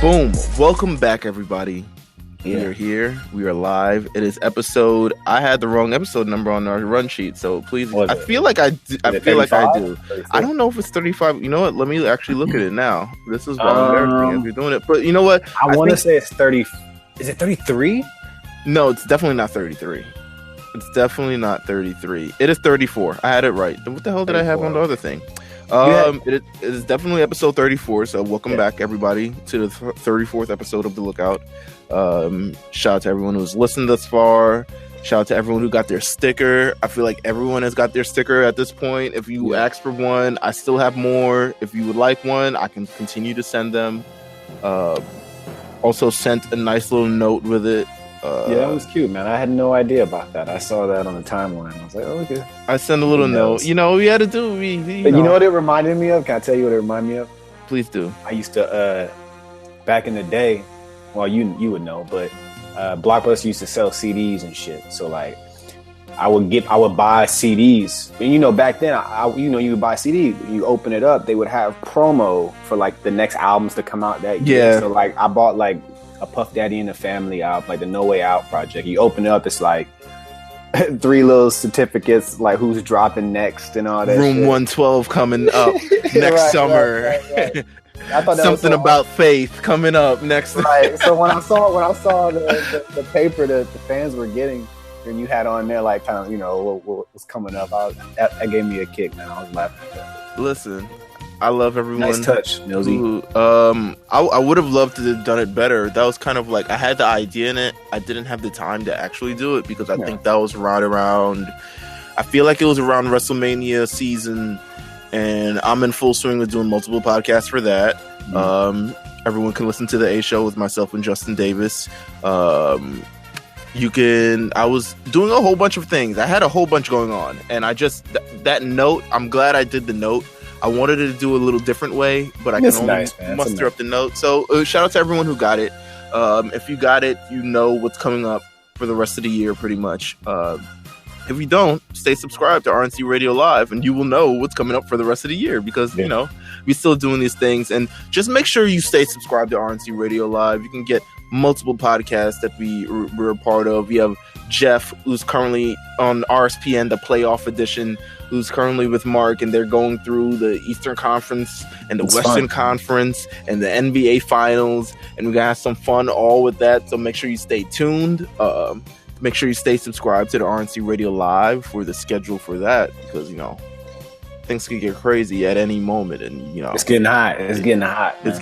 Boom. Welcome back, everybody. We are here. We are live. It is episode. I had the wrong episode number on our run sheet, so please. I feel like I do. I do. I don't know if it's 35. You know what? Let me actually look at it now. This is why embarrassing as you're doing it. But you know what? I want to say it's 30. Is it 33? No, it's definitely not 33. It's definitely not 33. It is 34. I had it right. What the hell did 34. I have on the other thing? It is definitely episode 34. So welcome back, everybody, to the 34th episode of The Lookout. Shout out to everyone who's listened thus far. Shout out to everyone who got their sticker. I feel like everyone has got their sticker at this point. If you asked for one, I still have more. If you would like one, I can continue to send them. Also sent a nice little note with it. That was cute, man. I had no idea about that. I saw that on the timeline. I was like, oh, okay. I sent a little note. You know, we had to do. You know what it reminded me of? Can I tell you what it reminded me of? Please do. I used to, back in the day, well, you would know, but Blockbuster used to sell CDs and shit. So like, I would buy CDs. And you know, back then, you would buy CDs. You open it up, they would have promo for like the next albums to come out that year. Yeah. So like, I bought like a Puff Daddy and the Family album, like the No Way Out project. You open it up, it's like 3 little certificates, like who's dropping next and all that. Room shit. 112 coming up next summer. Right. I thought that something was about faith coming up next. Right. So when I saw the paper that the fans were getting, and you had on there like kind of, you know, what was coming up, that gave me a kick, man. I was laughing at that. Listen, I love everyone. Nice touch, Millsy. I would have loved to have done it better. That was kind of like, I had the idea in it. I didn't have the time to actually do it because I think that was right around. I feel like it was around WrestleMania season. And I'm in full swing with doing multiple podcasts for that. Everyone can listen to the A Show with myself and Justin Davis. I was doing a whole bunch of things. I had a whole bunch going on. And I just, that note, I'm glad I did the note. I wanted to do a little different way, but I can only muster up the note. So shout out to everyone who got it. If you got it, you know what's coming up for the rest of the year pretty much. If you don't, stay subscribed to RNC Radio Live, and you will know what's coming up for the rest of the year because, you know, we're still doing these things. And just make sure you stay subscribed to RNC Radio Live. You can get multiple podcasts that we're a part of. We have Jeff, who's currently on RSPN, the playoff edition, who's currently with Mark, and they're going through the Eastern Conference and the Western Conference and the NBA Finals. And we're going to have some fun all with that. So make sure you stay tuned. Make sure you stay subscribed to the RNC Radio Live for the schedule for that because, you know, things can get crazy at any moment, and you know it's getting hot. It's getting hot. Man.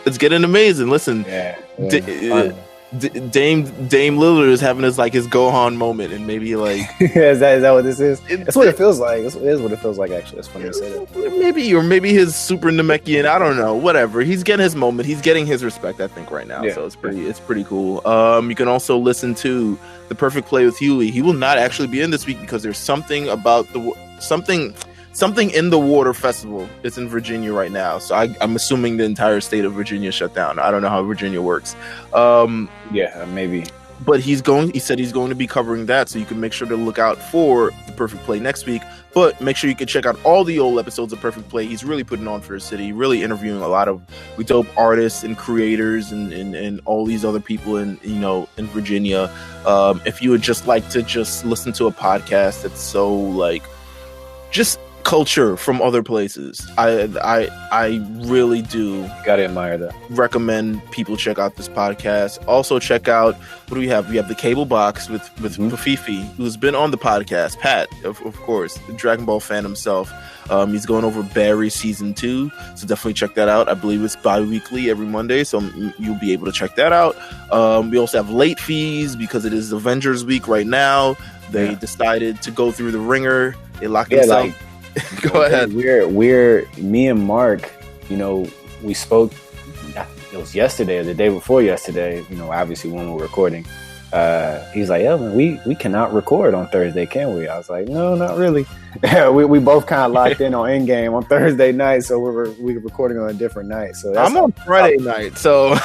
It's getting amazing. Listen, Dame Lillard is having his Gohan moment, and maybe like is that what this is? That's what it feels like. It is what it feels like. Actually, it's funny to say that. Maybe his Super Namekian. I don't know. Whatever. He's getting his moment. He's getting his respect. I think right now. Yeah. So it's pretty cool. You can also listen to The Perfect Play with Huey. He will not actually be in this week because there's something about something in the water festival. It's in Virginia right now, so I'm assuming the entire state of Virginia shut down. I don't know how Virginia works. Maybe. But he said he's going to be covering that, so you can make sure to look out for The Perfect Play next week. But make sure you can check out all the old episodes of Perfect Play. He's really putting on for his city, really interviewing a lot of dope artists and creators and all these other people in Virginia. If you would just like to just listen to a podcast that's so like just culture from other places, I really do gotta admire that. Recommend people check out this podcast. Also check out, what do we have? We have the Cable Box with Fifi, who's been on the podcast. Pat, of course, the Dragon Ball fan himself. He's going over Barry season 2, so definitely check that out. I believe it's bi-weekly every Monday, so you'll be able to check that out. We also have late fees because it is Avengers week right now. They decided to go through the ringer. They locked themselves. Go ahead. We're me and Mark, you know, we spoke, it was yesterday or the day before yesterday, you know, obviously when we're recording. He's like, yeah, man, we cannot record on Thursday, can we? I was like, no, not really. we both kind of locked in on Endgame on Thursday night, so we were recording on a different night. So I'm on Friday night, so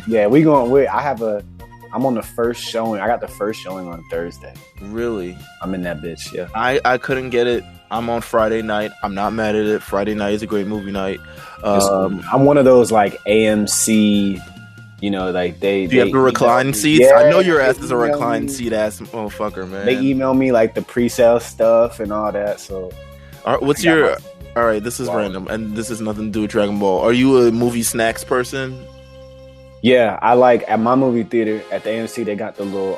yeah, I'm on the first showing. I got the first showing on Thursday. Really? I'm in that bitch, yeah. I couldn't get it. I'm on Friday night. I'm not mad at it. Friday night is a great movie night. I'm one of those like AMC You know, like they. Do you have the recline seats? Yeah, I know your ass is a recline seat ass motherfucker, man. They email me like the pre-sale stuff and all that. So, all right, this is random, and this has nothing to do with Dragon Ball. Are you a movie snacks person? Yeah, I like at my movie theater at the AMC. They got the little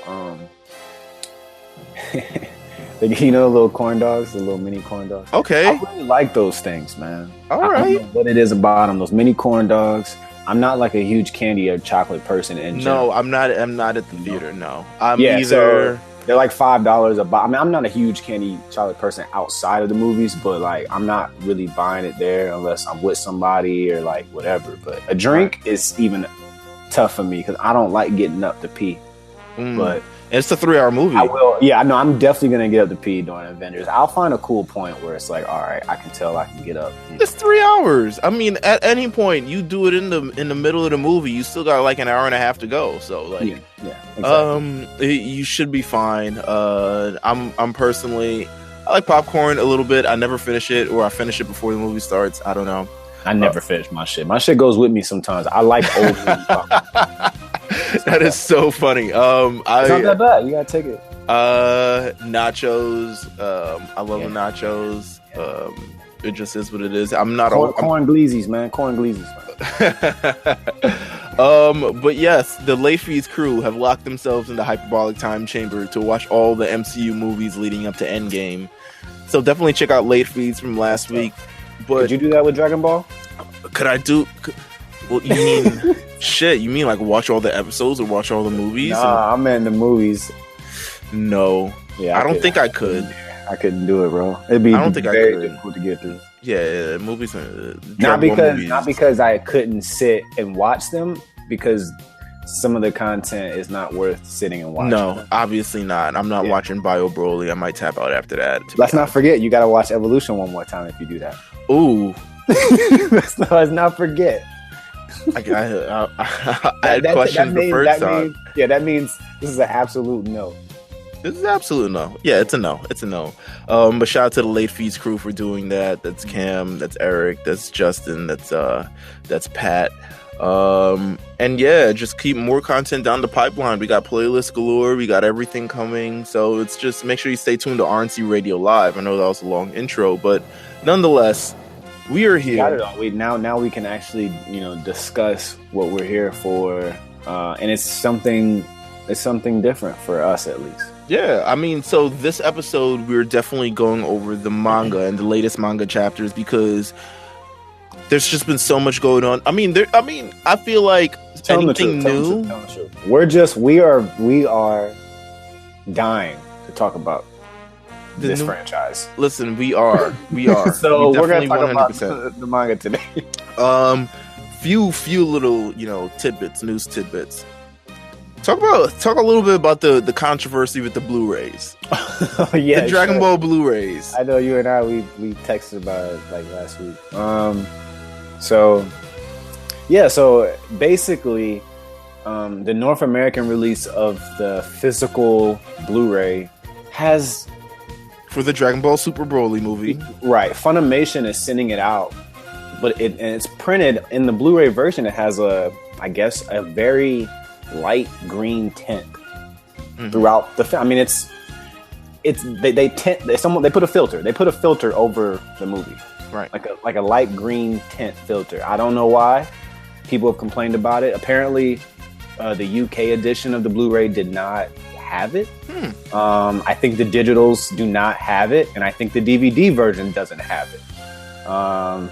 the little corn dogs, the little mini corn dogs. Okay, I really like those things, man. All right, I don't know what it is about them. Those mini corn dogs. I'm not like a huge candy or chocolate person in general. No, I'm not at the theater. No, so they're like $5 a box. I mean, I'm not a huge candy chocolate person outside of the movies, but like I'm not really buying it there unless I'm with somebody or like whatever. But a drink is even tough for me because I don't like getting up to pee. But it's a 3-hour movie. I will. Yeah, I know. I'm definitely gonna get up to pee during Avengers. I'll find a cool point where it's like, all right, I can tell I can get up. It's 3 hours. I mean, at any point you do it in the middle of the movie, you still got like an hour and a half to go. So like, exactly. You should be fine. I'm personally, I like popcorn a little bit. I never finish it, or I finish it before the movie starts. I don't know. I never finish my shit. My shit goes with me sometimes. I like old movie popcorn. That is so funny. It's not that bad. You gotta take it. Nachos. I love the nachos. It just is what it is. I'm not corn gleezies, man. Corn gleezies. But yes, the Late Fees crew have locked themselves in the hyperbolic time chamber to watch all the MCU movies leading up to Endgame. So definitely check out Late Fees from last week. But did you do that with Dragon Ball? Could I do? Well, you mean shit? You mean like watch all the episodes or watch all the movies? Nah, I'm in the movies. No, I don't think I could. I couldn't do it, bro. It'd be very difficult to get through. Yeah, movies. Not because I couldn't sit and watch them, because some of the content is not worth sitting and watching. No, obviously not. I'm not watching Bio Broly. I might tap out after that. Let's not forget, you got to watch Evolution one more time if you do that. Ooh. let's not forget. I had questions the first time. That means this is an absolute no. This is absolute no. Yeah, it's a no. It's a no. But shout out to the Late Fees crew for doing that. That's Cam. That's Eric. That's Justin. That's Pat. And yeah, just keep more content down the pipeline. We got playlists galore. We got everything coming. So it's just make sure you stay tuned to RNC Radio Live. I know that was a long intro, but nonetheless, we are here. Got it all. Now we can actually discuss what we're here for, and it's something different for us at least. Yeah, I mean, so this episode we're definitely going over the manga and the latest manga chapters because there's just been so much going on. I feel like anything new. We are dying to talk about this franchise. Listen, we are. So we're gonna talk 100%. About the manga today. Few little news tidbits. Talk a little bit about the controversy with the Blu-rays. The Dragon Ball Blu-rays. I know you and I we texted about it like last week. So basically, the North American release of the physical Blu-ray has, for the Dragon Ball Super Broly movie, right? Funimation is sending it out, but it's printed in the Blu-ray version. It has a very light green tint throughout the film. I mean, they put a filter. They put a filter over the movie, right? Like a light green tint filter. I don't know why people have complained about it. Apparently, the UK edition of the Blu-ray did not have it. I think the digitals do not have it, and I think the DVD version doesn't have it. I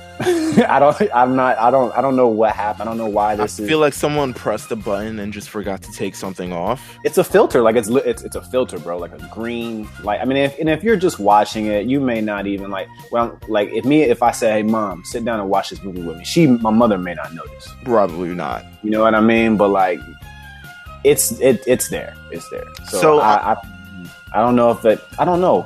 don't know what happened. I don't know why this is. I feel like someone pressed a button and just forgot to take something off. It's a filter, like it's a filter, bro, like a green light. I mean, if you're just watching it, you may not even if I say, "Hey, Mom, sit down and watch this movie with me," my mother may not notice. Probably not. You know what I mean? But like, it's there. It's there. So I don't know if I don't know.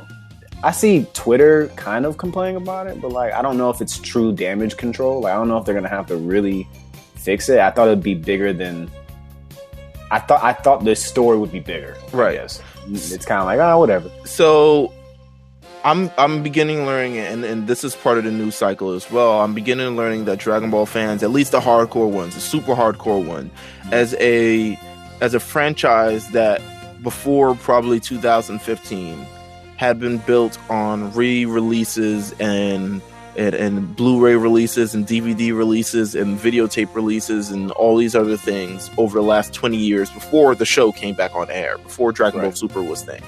I see Twitter kind of complaining about it, but like I don't know if it's true damage control. Like I don't know if they're gonna have to really fix it. I thought it'd be bigger than I thought this story would be bigger. Right. I guess. It's kind of like whatever. So I'm beginning learning, and this is part of the news cycle as well. I'm beginning learning that Dragon Ball fans, at least the hardcore ones, the super hardcore one, as a franchise that before probably 2015 had been built on re-releases and Blu-ray releases and DVD releases and videotape releases and all these other things over the last 20 years before the show came back on air, before Dragon Ball Super was thing.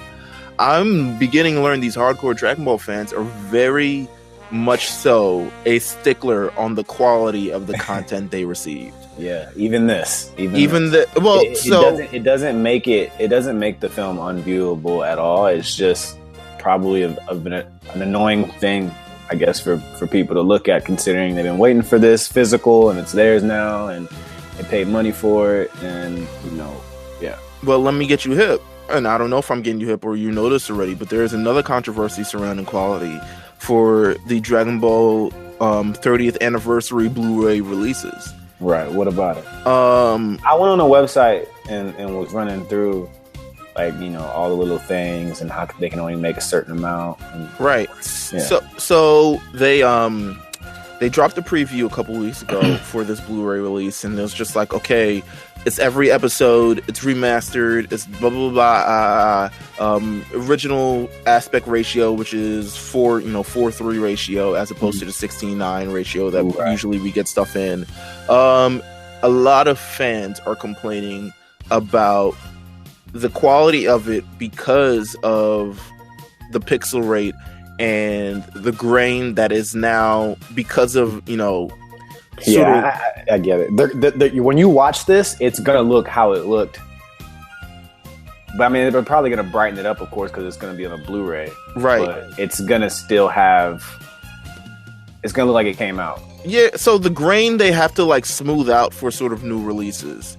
I'm beginning to learn these hardcore Dragon Ball fans are very much so a stickler on the quality of the content they received. Yeah, even this. It doesn't make the film unviewable at all. It's just probably an annoying thing, I guess, for people to look at, considering they've been waiting for this physical and it's theirs now and they paid money for it, and yeah. Well, let me get you hip. And I don't know if I'm getting you hip or you know this already, but there is another controversy surrounding quality for the Dragon Ball 30th anniversary Blu-ray releases. Right. What about it? I went on a website and was running through all the little things and how they can only make a certain amount. Right. Yeah. So they dropped a preview a couple weeks ago for this Blu-ray release, and it was just like, okay, it's every episode, it's remastered, it's blah blah blah. Original aspect ratio, which is 4:3 ratio, as opposed to the 16:9 ratio that usually we get stuff in. A lot of fans are complaining about the quality of it because of the pixel rate and the grain that is now because of I get it. When you watch this, it's gonna look how it looked, but I mean they're probably gonna brighten it up, of course, because it's gonna be on a Blu-ray, right? But it's gonna still have, it's gonna look like it came out. Yeah, so the grain they have to smooth out for sort of new releases,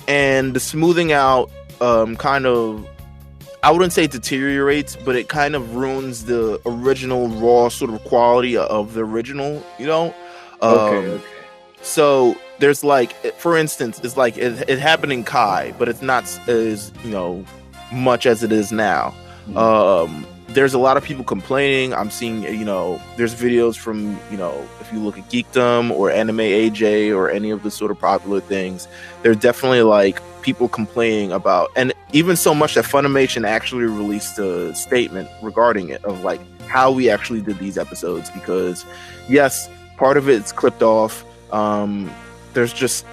and the smoothing out kind of, I wouldn't say deteriorates, but it kind of ruins the original raw sort of quality of the original, Okay. So there's for instance, it's it happened in Kai, but it's not as much as it is now. There's a lot of people complaining. I'm seeing there's videos from if you look at Geekdom or Anime AJ or any of the sort of popular things, there's definitely people complaining about, and even so much that Funimation actually released a statement regarding it of how we actually did these episodes, because yes, part of it's clipped off. There's just,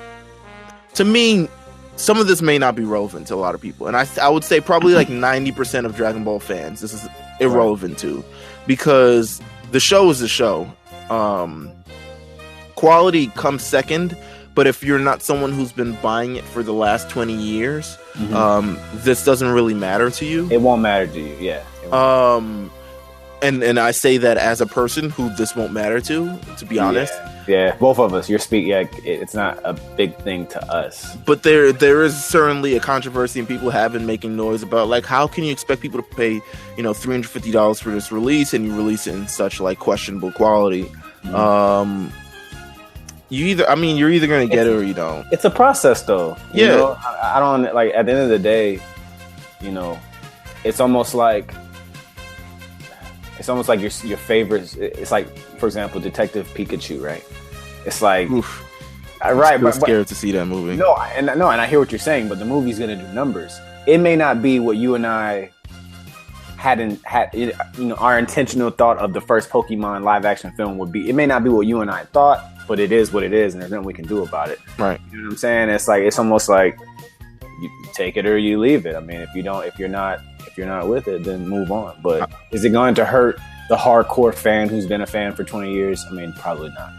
to me, some of this may not be relevant to a lot of people, and I would say probably 90% of Dragon Ball fans this is irrelevant to, because the show is the show. Quality comes second, but if you're not someone who's been buying it for the last 20 years, this doesn't really matter to you. It won't matter to you, yeah. And I say that as a person who this won't matter to be honest. Yeah, both of us. You're speaking. Yeah, it's not a big thing to us. But there is certainly a controversy, and people have been making noise about how can you expect people to pay $350 for this release, and you release it in such questionable quality. You're either gonna get it or you don't. It's a process, though. Yeah, I don't at the end of the day, it's almost like. It's almost like your favorites. It's for example, Detective Pikachu, right? It's oof. Right, I'm scared to see that movie. No, and I hear what you're saying, but the movie's gonna do numbers. It may not be what you and I had our intentional thought of the first Pokemon live action film would be. It may not be what you and I thought, but it is what it is, and there's nothing we can do about it. Right. You know what I'm saying? It's almost like you take it or you leave it. I mean, if you're not with it, then move on. But is it going to hurt the hardcore fan who's been a fan for 20 years? I mean, probably not.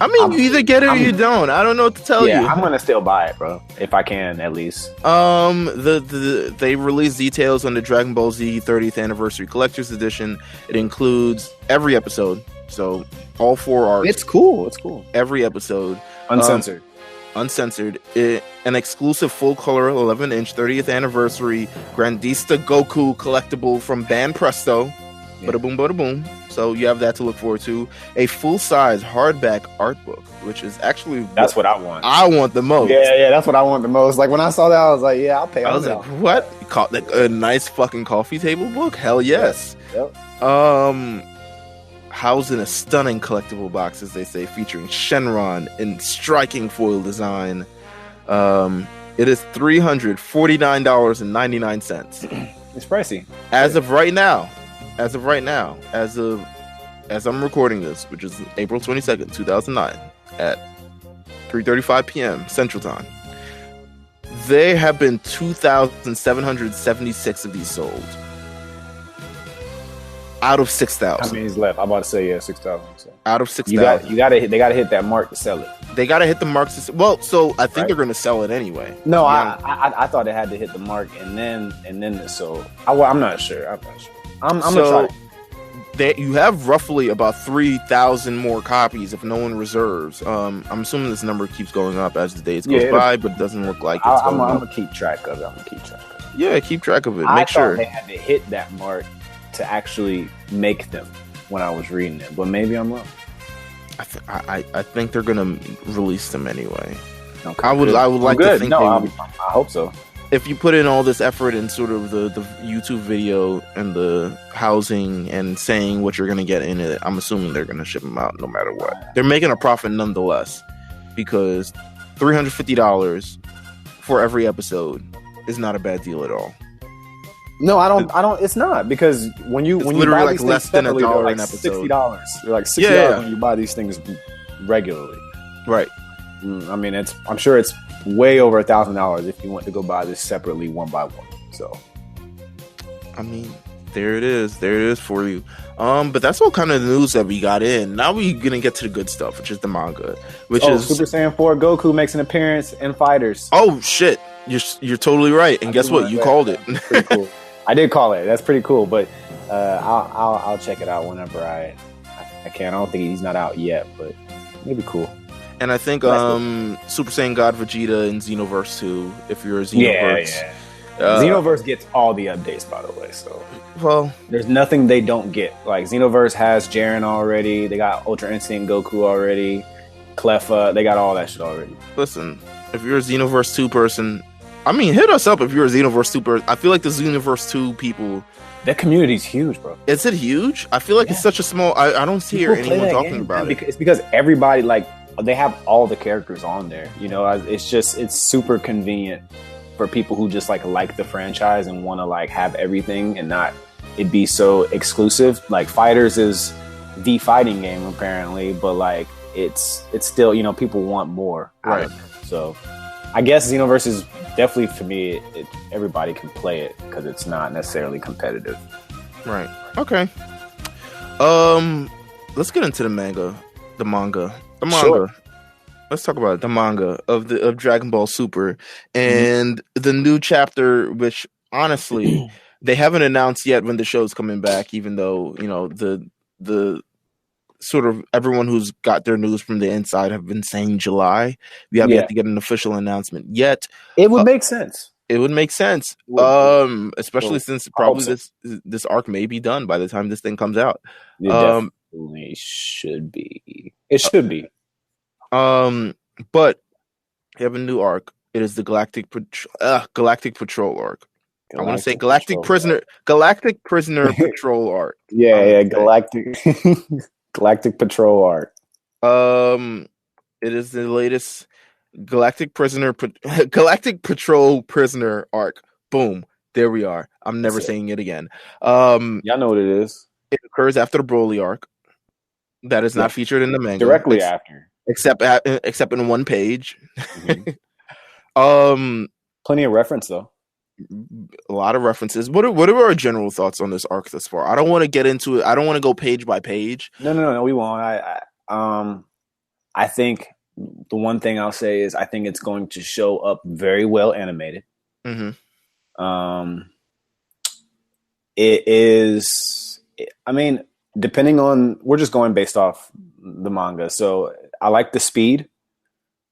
You either get it or you don't. I don't know what to tell you. Yeah, I'm gonna still buy it, bro, if I can at least. They released details on the Dragon Ball Z 30th Anniversary Collector's Edition. It includes every episode, so all 4 arcs. It's cool. Every episode, uncensored. An exclusive full-color 11-inch 30th anniversary Grandista Goku collectible from Ban Presto. Bada boom, bada boom. So you have that to look forward to. A full-size hardback art book, which is actually that's what I want. I want the most. Yeah, that's what I want the most. Like when I saw that, I was like, yeah, I'll pay. I was like, what? A nice fucking coffee table book? Hell yes. Yep. Housed in a stunning collectible box, as they say, featuring Shenron in striking foil design. It is $349.99. It's pricey. As of right now, as I'm recording this, which is April 22nd, 2009, at 3:35 p.m. Central Time, there have been 2,776 of these sold out of 6,000. How many's left? I'm about to say 6,000. So. Out of 6,000, they got to hit that mark to sell it. They got to hit the mark. So I think they're going to sell it anyway. No, I thought they had to hit the mark and then so I'm not sure. I'm gonna try. You have roughly about 3,000 more copies if no one reserves. I'm assuming this number keeps going up as the days goes by, but it doesn't look like it's going up. I'm gonna keep track of it. Yeah, keep track of it. Make sure they had to hit that mark to actually make them when I was reading it, but maybe I'm wrong. I think they're gonna release them anyway. Okay, I would like to think. I hope so. If you put in all this effort in sort of the YouTube video and the housing and saying what you're going to get in it, I'm assuming they're going to ship them out no matter what. They're making a profit nonetheless, because $350 for every episode is not a bad deal at all. No, I don't. It's not, because when you buy like these less things than $1 an episode. $60. They're like $60 when you buy these things regularly. Right. I mean, I'm sure it's way over $1,000 if you want to go buy this separately one by one. So, I mean, there it is for you. But that's all kind of the news that we got in. Now we're gonna get to the good stuff, which is the manga, which is Super Saiyan 4 Goku makes an appearance in Fighters. Oh shit, you're totally right. And guess what? You called it. Pretty cool. I did call it. That's pretty cool. But I'll check it out whenever I can. I don't think he's not out yet, but maybe cool. And I think Super Saiyan God Vegeta in Xenoverse 2, if you're a Xenoverse. Yeah. Xenoverse gets all the updates, by the way. So, well, there's nothing they don't get. Like, Xenoverse has Jiren already. They got Ultra Instinct Goku already. Cleffa. They got all that shit already. Listen, if you're a Xenoverse 2 person, I mean, hit us up if you're a Xenoverse 2 person. I feel like the Xenoverse 2 people... That community's huge, bro. Is it huge? I feel like it's such a small... I don't hear anyone talking about it. It's because everybody, like... They have all the characters on there, you know. It's super convenient for people who just like the franchise and want to like have everything and not it be so exclusive. Like Fighters is the fighting game apparently, but like it's still, you know, people want more out of it. So I guess Xenoverse is definitely, for me, everybody can play it because it's not necessarily competitive. Right. Okay. Let's get into the manga. Sure. Let's talk about it. The manga of Dragon Ball Super and the new chapter, which honestly they haven't announced yet when the show's coming back, even though, you know, the sort of everyone who's got their news from the inside have been saying July. We have yet to get an official announcement yet. It would make sense. It would make sense. Especially since probably this arc may be done by the time this thing comes out. It should be. It should be. But you have a new arc. It is the Galactic Patrol arc. I want to say Galactic Prisoner Patrol arc. Yeah, Galactic Galactic Patrol arc. It is the latest Galactic Patrol Prisoner arc. Boom. There we are. I'm never saying it again. Y'all know what it is. It occurs after the Broly arc. That is not featured in the manga. Directly after. Except in one page. Mm-hmm. Plenty of reference though. A lot of references. What are our general thoughts on this arc thus far? I don't want to get into it. I don't want to go page by page. No, we won't. I think the one thing I'll say is I think it's going to show up very well animated. Mm-hmm. It is. I mean, depending on, we're just going based off the manga. So I like the speed.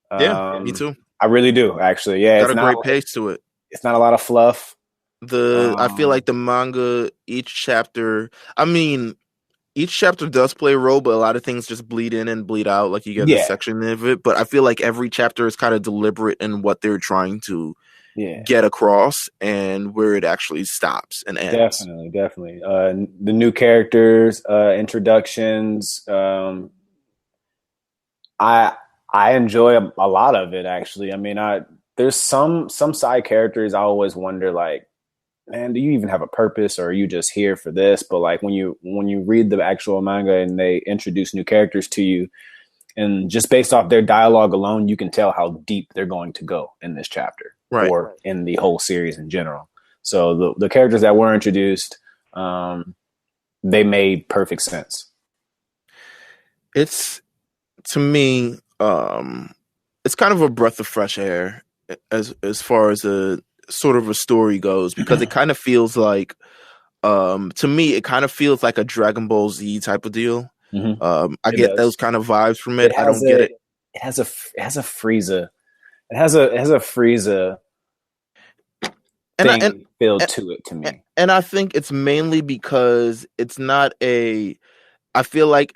Yeah, me too. I really do, actually. Yeah, got a great pace to it. It's not a lot of fluff. I feel like the manga, each chapter does play a role, but a lot of things just bleed in and bleed out. Like you get this section of it, but I feel like every chapter is kind of deliberate in what they're trying to get across and where it actually stops and ends. Definitely. The new characters, introductions. I enjoy a lot of it, actually. I mean, there's some side characters I always wonder, like, man, do you even have a purpose, or are you just here for this? But like when you read the actual manga and they introduce new characters to you, and just based off their dialogue alone, you can tell how deep they're going to go in this chapter, or in the whole series in general. So the characters that were introduced, they made perfect sense. It's, to me, it's kind of a breath of fresh air as far as a sort of a story goes, because it kind of feels like, to me, it kind of feels like a Dragon Ball Z type of deal. I get those kind of vibes from it. I don't get it. It has a Frieza. It has a Frieza thing feel to it to me. And I think it's mainly because it's not I feel like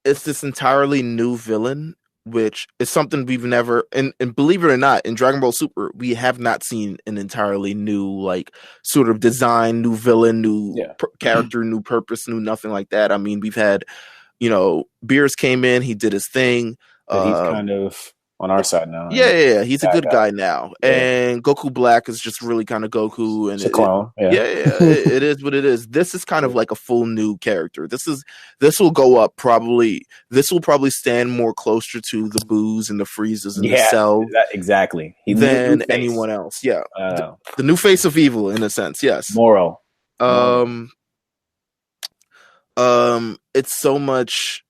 it's this entirely new villain, which is something we've never, and believe it or not, in Dragon Ball Super, we have not seen an entirely new, like, sort of design, new villain, new character, new purpose, new nothing like that. I mean, we've had, Beerus came in, he did his thing. But he's kind of on our side now. Yeah, he's a good guy now. Yeah. And Goku Black is just really kind of Goku, and it's a clone. It is what it is. This is kind of like a full new character. This will go up probably. This will probably stand more closer to the Boos and the Freezes and the Cell exactly than anyone else. Yeah, the new face of evil in a sense. Yes, Moro. It's so much.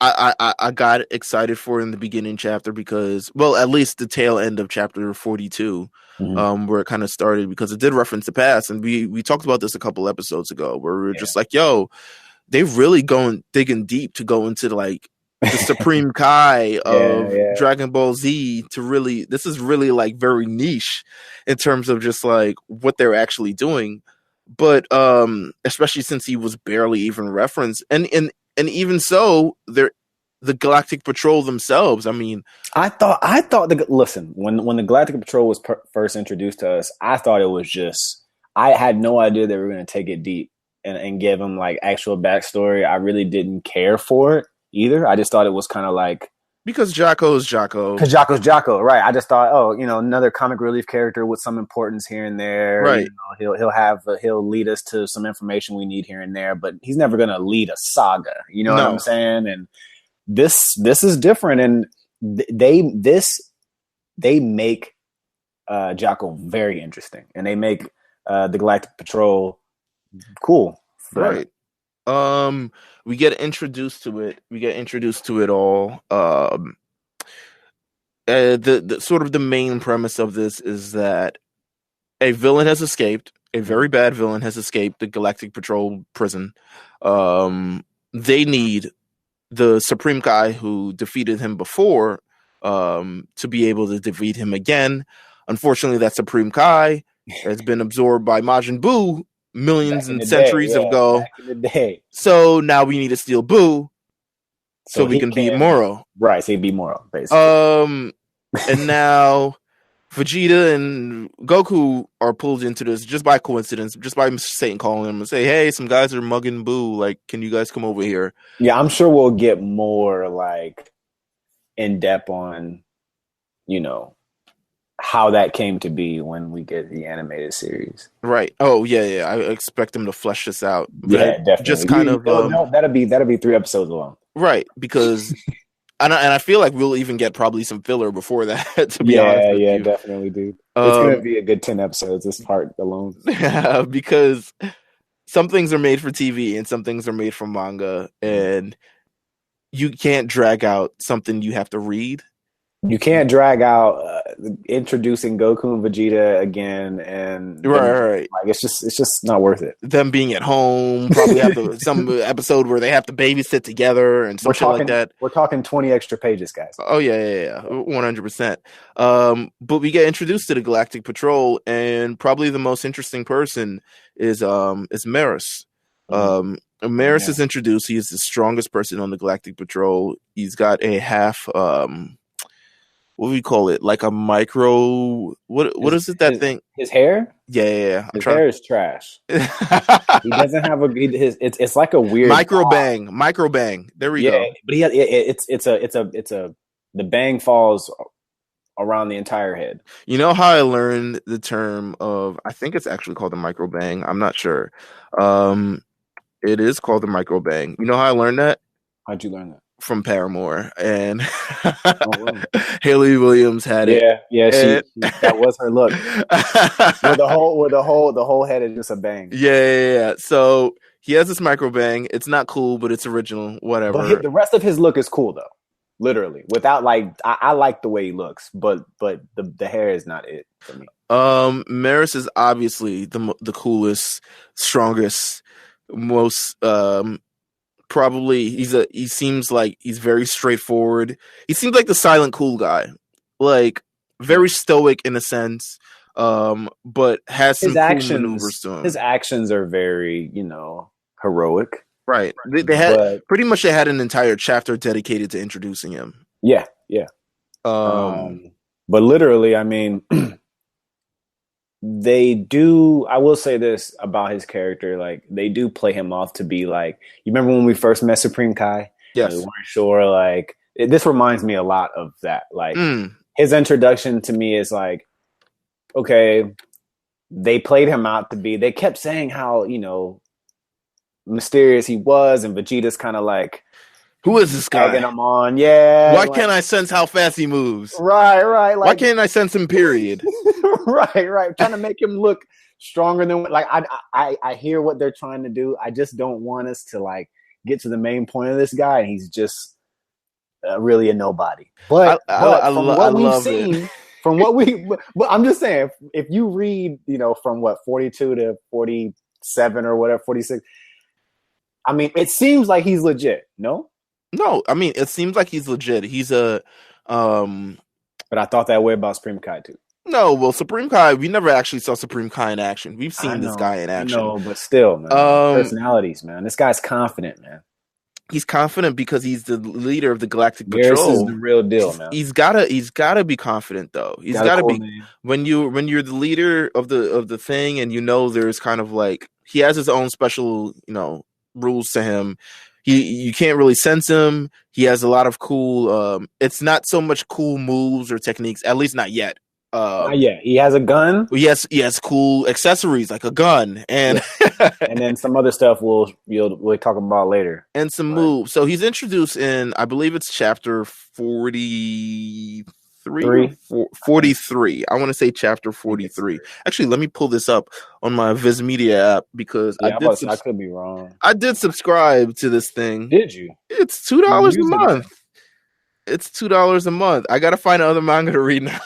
I got excited for it in the beginning chapter because, well, at least the tail end of chapter 42, where it kind of started, because it did reference the past, and we talked about this a couple episodes ago, where we were just like, yo, they've really digging deep to go into like the Supreme Kai of Dragon Ball Z to really, this is really like very niche in terms of just like what they're actually doing, but especially since he was barely even referenced, and even so, the Galactic Patrol themselves. I mean, I thought. Listen, when the Galactic Patrol was first introduced to us, I thought it was just. I had no idea they were going to take it deep and give them like actual backstory. I really didn't care for it either. I just thought it was kind of like, because Jocko's Jocko. Because Jocko's Jocko, right? I just thought, another comic relief character with some importance here and there. Right. He'll lead us to some information we need here and there, but he's never going to lead a saga. You know what I'm saying? And this is different, and they make Jocko very interesting, and they make the Galactic Patrol cool. Right. We get introduced to it. All. The sort of the main premise of this is that a villain has escaped. A very bad villain has escaped the Galactic Patrol prison. They need the Supreme Kai who defeated him before to be able to defeat him again. Unfortunately, that Supreme Kai has been absorbed by Majin Buu millions and centuries ago. Back in the day. So now we need to steal Buu so we can beat Moro. Right, so he beat Moro, basically. And now Vegeta and Goku are pulled into this just by coincidence, just by Mr. Satan calling them and say, hey, some guys are mugging Buu. Like, can you guys come over here? Yeah, I'm sure we'll get more like in depth on, how that came to be when we get the animated series. Right. Oh, yeah. I expect them to flesh this out. Yeah, definitely. Just kind of... that'll be 3 episodes alone. Right, because... and I feel like we'll even get probably some filler before that, to be honest with you. Definitely, dude. It's going to be a good 10 episodes, this part alone. Yeah, because some things are made for TV and some things are made for manga, and you can't drag out something you have to read. You can't drag out introducing Goku and Vegeta again, and right. Like it's just not worth it. Them being at home, probably have some episode where they have to babysit together and some shit like that. We're talking 20 extra pages, guys. Oh yeah, 100%. But we get introduced to the Galactic Patrol, and probably the most interesting person is Maris. Maris is introduced. He is the strongest person on the Galactic Patrol. He's got a half what do we call it? Like a micro what is it thing? His hair? Yeah. His hair is trash. He doesn't have it's like a weird micro bang. There we go. But the bang falls around the entire head. You know how I learned the term of, I think it's actually called the micro bang. I'm not sure. It is called the micro bang. You know how I learned that? How'd you learn that? From Paramore, and Haley Williams had it. Yeah, she that was her look. where the whole head is just a bang. Yeah. So he has this micro bang. It's not cool, but it's original. Whatever. But the rest of his look is cool though. Literally, without I like the way he looks, but the hair is not it for me. Maris is obviously the coolest, strongest, most probably he seems like he's very straightforward. He seems like the silent cool guy, like very stoic in a sense, but has some cool maneuvers to him. His actions are very, heroic. Right. They had pretty much they had an entire chapter dedicated to introducing him. Yeah. But literally, I mean, they do. I will say this about his character: like they do play him off to be like. You remember when we first met Supreme Kai? Yes. We weren't sure. Like this reminds me a lot of that. Like his introduction to me is like, okay, they played him out to be. They kept saying how mysterious he was, and Vegeta's kind of like, who is this guy? Him on, yeah. Why can't I sense how fast he moves? Right. Like, why can't I sense him? Period. right. Trying to make him look stronger than like I hear what they're trying to do. I just don't want us to like get to the main point of this guy, and he's just really a nobody. But from what we've seen, but I'm just saying, if you read, from 42 to 47 or whatever, 46. I mean, it seems like he's legit. No, I mean, it seems like he's legit. He's a, but I thought that way about Supreme Kai too. No, well, Supreme Kai, we never actually saw Supreme Kai in action. We've seen this guy in action. No, but still, man. Personalities, man. This guy's confident, man. He's confident because he's the leader of the Galactic Patrol. This is the real deal, man. He's gotta be confident though. He's gotta be name. when you're the leader of the thing, and there's kind of like he has his own special, rules to him. You can't really sense him. He has a lot of cool it's not so much cool moves or techniques, at least not yet. He has a gun. He has cool accessories like a gun and and then some other stuff we'll talk about later. And some moves. So he's introduced in, I believe it's chapter 43. 43. I want to say chapter 43. Actually, let me pull this up on my Viz Media app because I could be wrong. I did subscribe to this thing. Did you? It's $2 a month. It's $2 a month. I gotta find another manga to read now.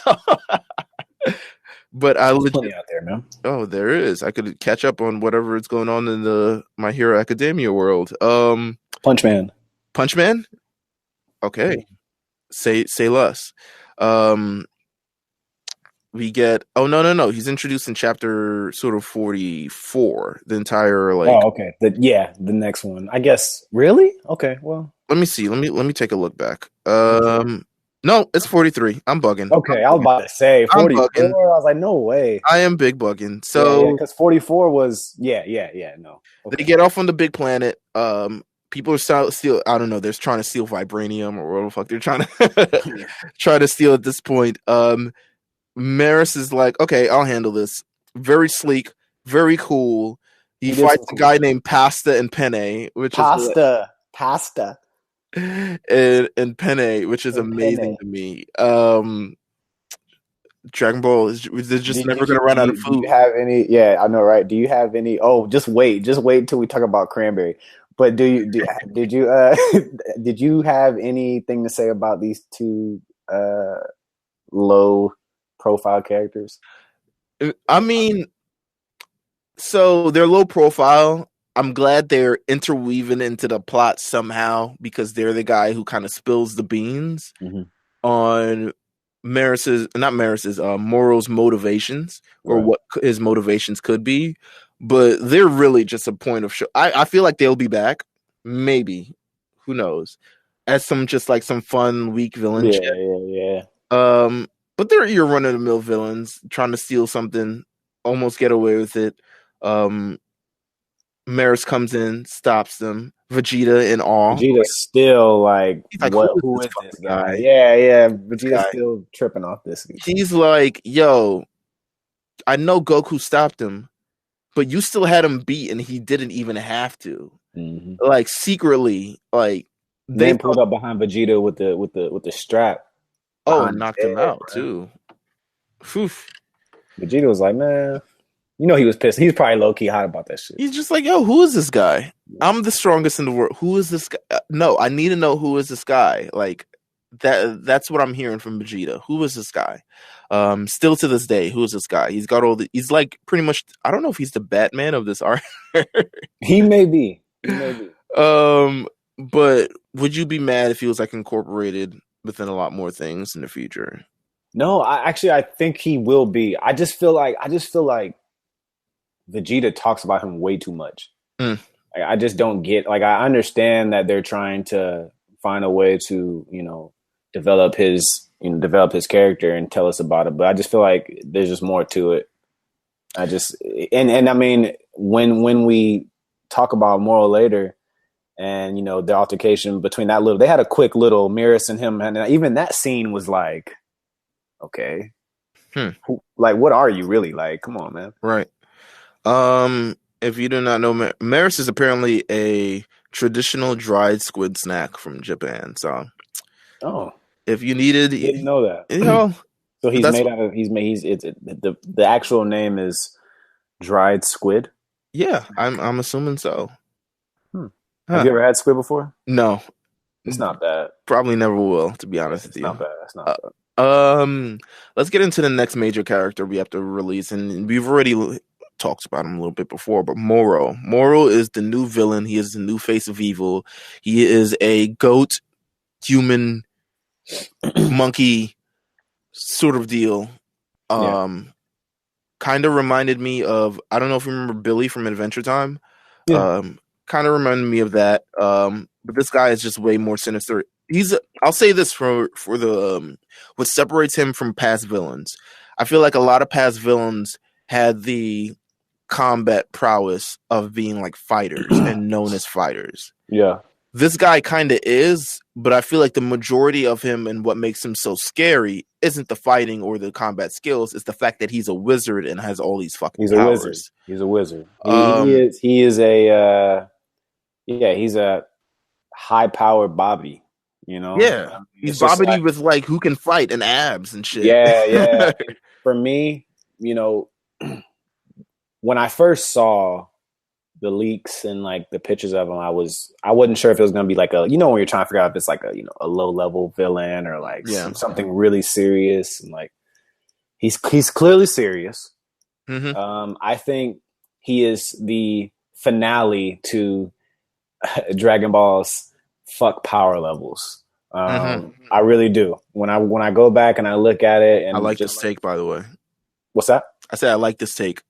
But there's plenty out there, man. Oh, there is. I could catch up on whatever is going on in the My Hero Academia world. Punch Man. Okay. Say less. We get no. He's introduced in chapter sort of 44. The entire like. Oh, okay. The next one. I guess. Really? Okay. Well. Let me see. Let me take a look back. No, it's 43. I'm bugging. Okay, I was about to say 44. I was like, no way. I am big bugging. So because 44 was no. Okay. They get off on the big planet. People are still I don't know. They're trying to steal vibranium or what the fuck they're trying to steal at this point. Maris is like, okay, I'll handle this. Very sleek, very cool. He fights a guy named Pasta and Penne, which Pasta. And Penne, which is amazing to me. Dragon Ball is just never going to run out of food. Do you have any? Yeah, I know, right? Do you have any? Oh, just wait until we talk about Cranberry. But did you have anything to say about these two low profile characters. I mean, so they're low profile. I'm glad they're interweaving into the plot somehow because they're the guy who kind of spills the beans on Moro's motivations or what his motivations could be. But they're really just a point of show. I feel like they'll be back. Maybe. Who knows? As some fun, weak villain shit. Yeah. But they're your run-of-the-mill villains trying to steal something, almost get away with it. Maris comes in, stops them. Vegeta in awe. Vegeta's still like who is this guy? Yeah. Vegeta's still tripping off this. He's like, yo, I know Goku stopped him, but you still had him beat and he didn't even have to. Like secretly, like they pulled up behind Vegeta with the strap. Oh, knocked him out too. Oof. Vegeta was like, man, you know he was pissed. He's probably low key hot about that shit. He's just like, yo, who is this guy? I'm the strongest in the world. Who is this guy? No, I need to know who is this guy. Like that's what I'm hearing from Vegeta. Who is this guy? Still to this day, who is this guy? He's got he's like pretty much, I don't know if he's the Batman of this art. He may be. But would you be mad if he was like incorporated within a lot more things in the future? No, I think he will be. I just feel like Vegeta talks about him way too much. I just don't get, like, I understand that they're trying to find a way to, develop his character and tell us about it, but I just feel like there's just more to it. And I mean, when we talk about Moro later, and the altercation between they had a quick little Miras and him, and even that scene was like, okay, like, what are you really? Like, come on, man. Right. If you do not know, Miras is apparently a traditional dried squid snack from Japan. So, if you needed, didn't know that. So he's made out of the actual name is dried squid. Yeah, I'm assuming so. Have you ever had squid before? No. It's not bad. Probably never will, to be honest with you. Not bad. It's not bad. Let's get into the next major character we have to release, and we've already talked about him a little bit before, but Moro. Moro is the new villain. He is the new face of evil. He is a goat, human, monkey sort of deal. Kind of reminded me of, I don't know if you remember Billy from Adventure Time. Kind of reminded me of that. But this guy is just way more sinister. I'll say this for the what separates him from past villains. I feel like a lot of past villains had the combat prowess of being like fighters and known as fighters. Yeah. This guy kind of is, but I feel like the majority of him and what makes him so scary isn't the fighting or the combat skills. It's the fact that he's a wizard and has all these fucking powers. He's a wizard. He's a high-powered Bobby, Yeah. He's Bobby with, like, who can fight and abs and shit. Yeah. For me, when I first saw the leaks and, like, the pictures of him, I wasn't sure if it was going to be like when you're trying to figure out if it's like a low-level villain or like something really serious. And, like, he's clearly serious. I think he is the finale to Dragon Ball's fuck power levels. I really do. When I go back and I look at it, and I like this take, by the way. What's that? I said I like this take.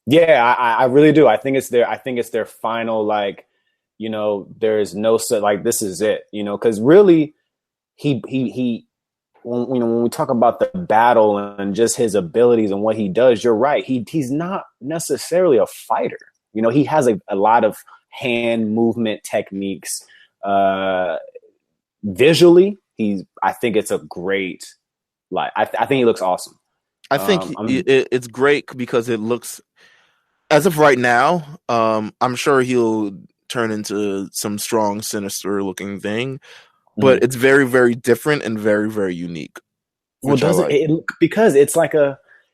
Yeah, I really do. I think it's their final, like, there's no set, like, this is it, because really he when we talk about the battle and just his abilities and what he does, you're right. He's not necessarily a fighter. He has a lot of hand movement techniques. Visually, I think it's a great, like, I think he looks awesome. I think it's great because it looks, as of right now, I'm sure he'll turn into some strong, sinister looking thing, but it's very, very different and very, very unique. Well, because it's like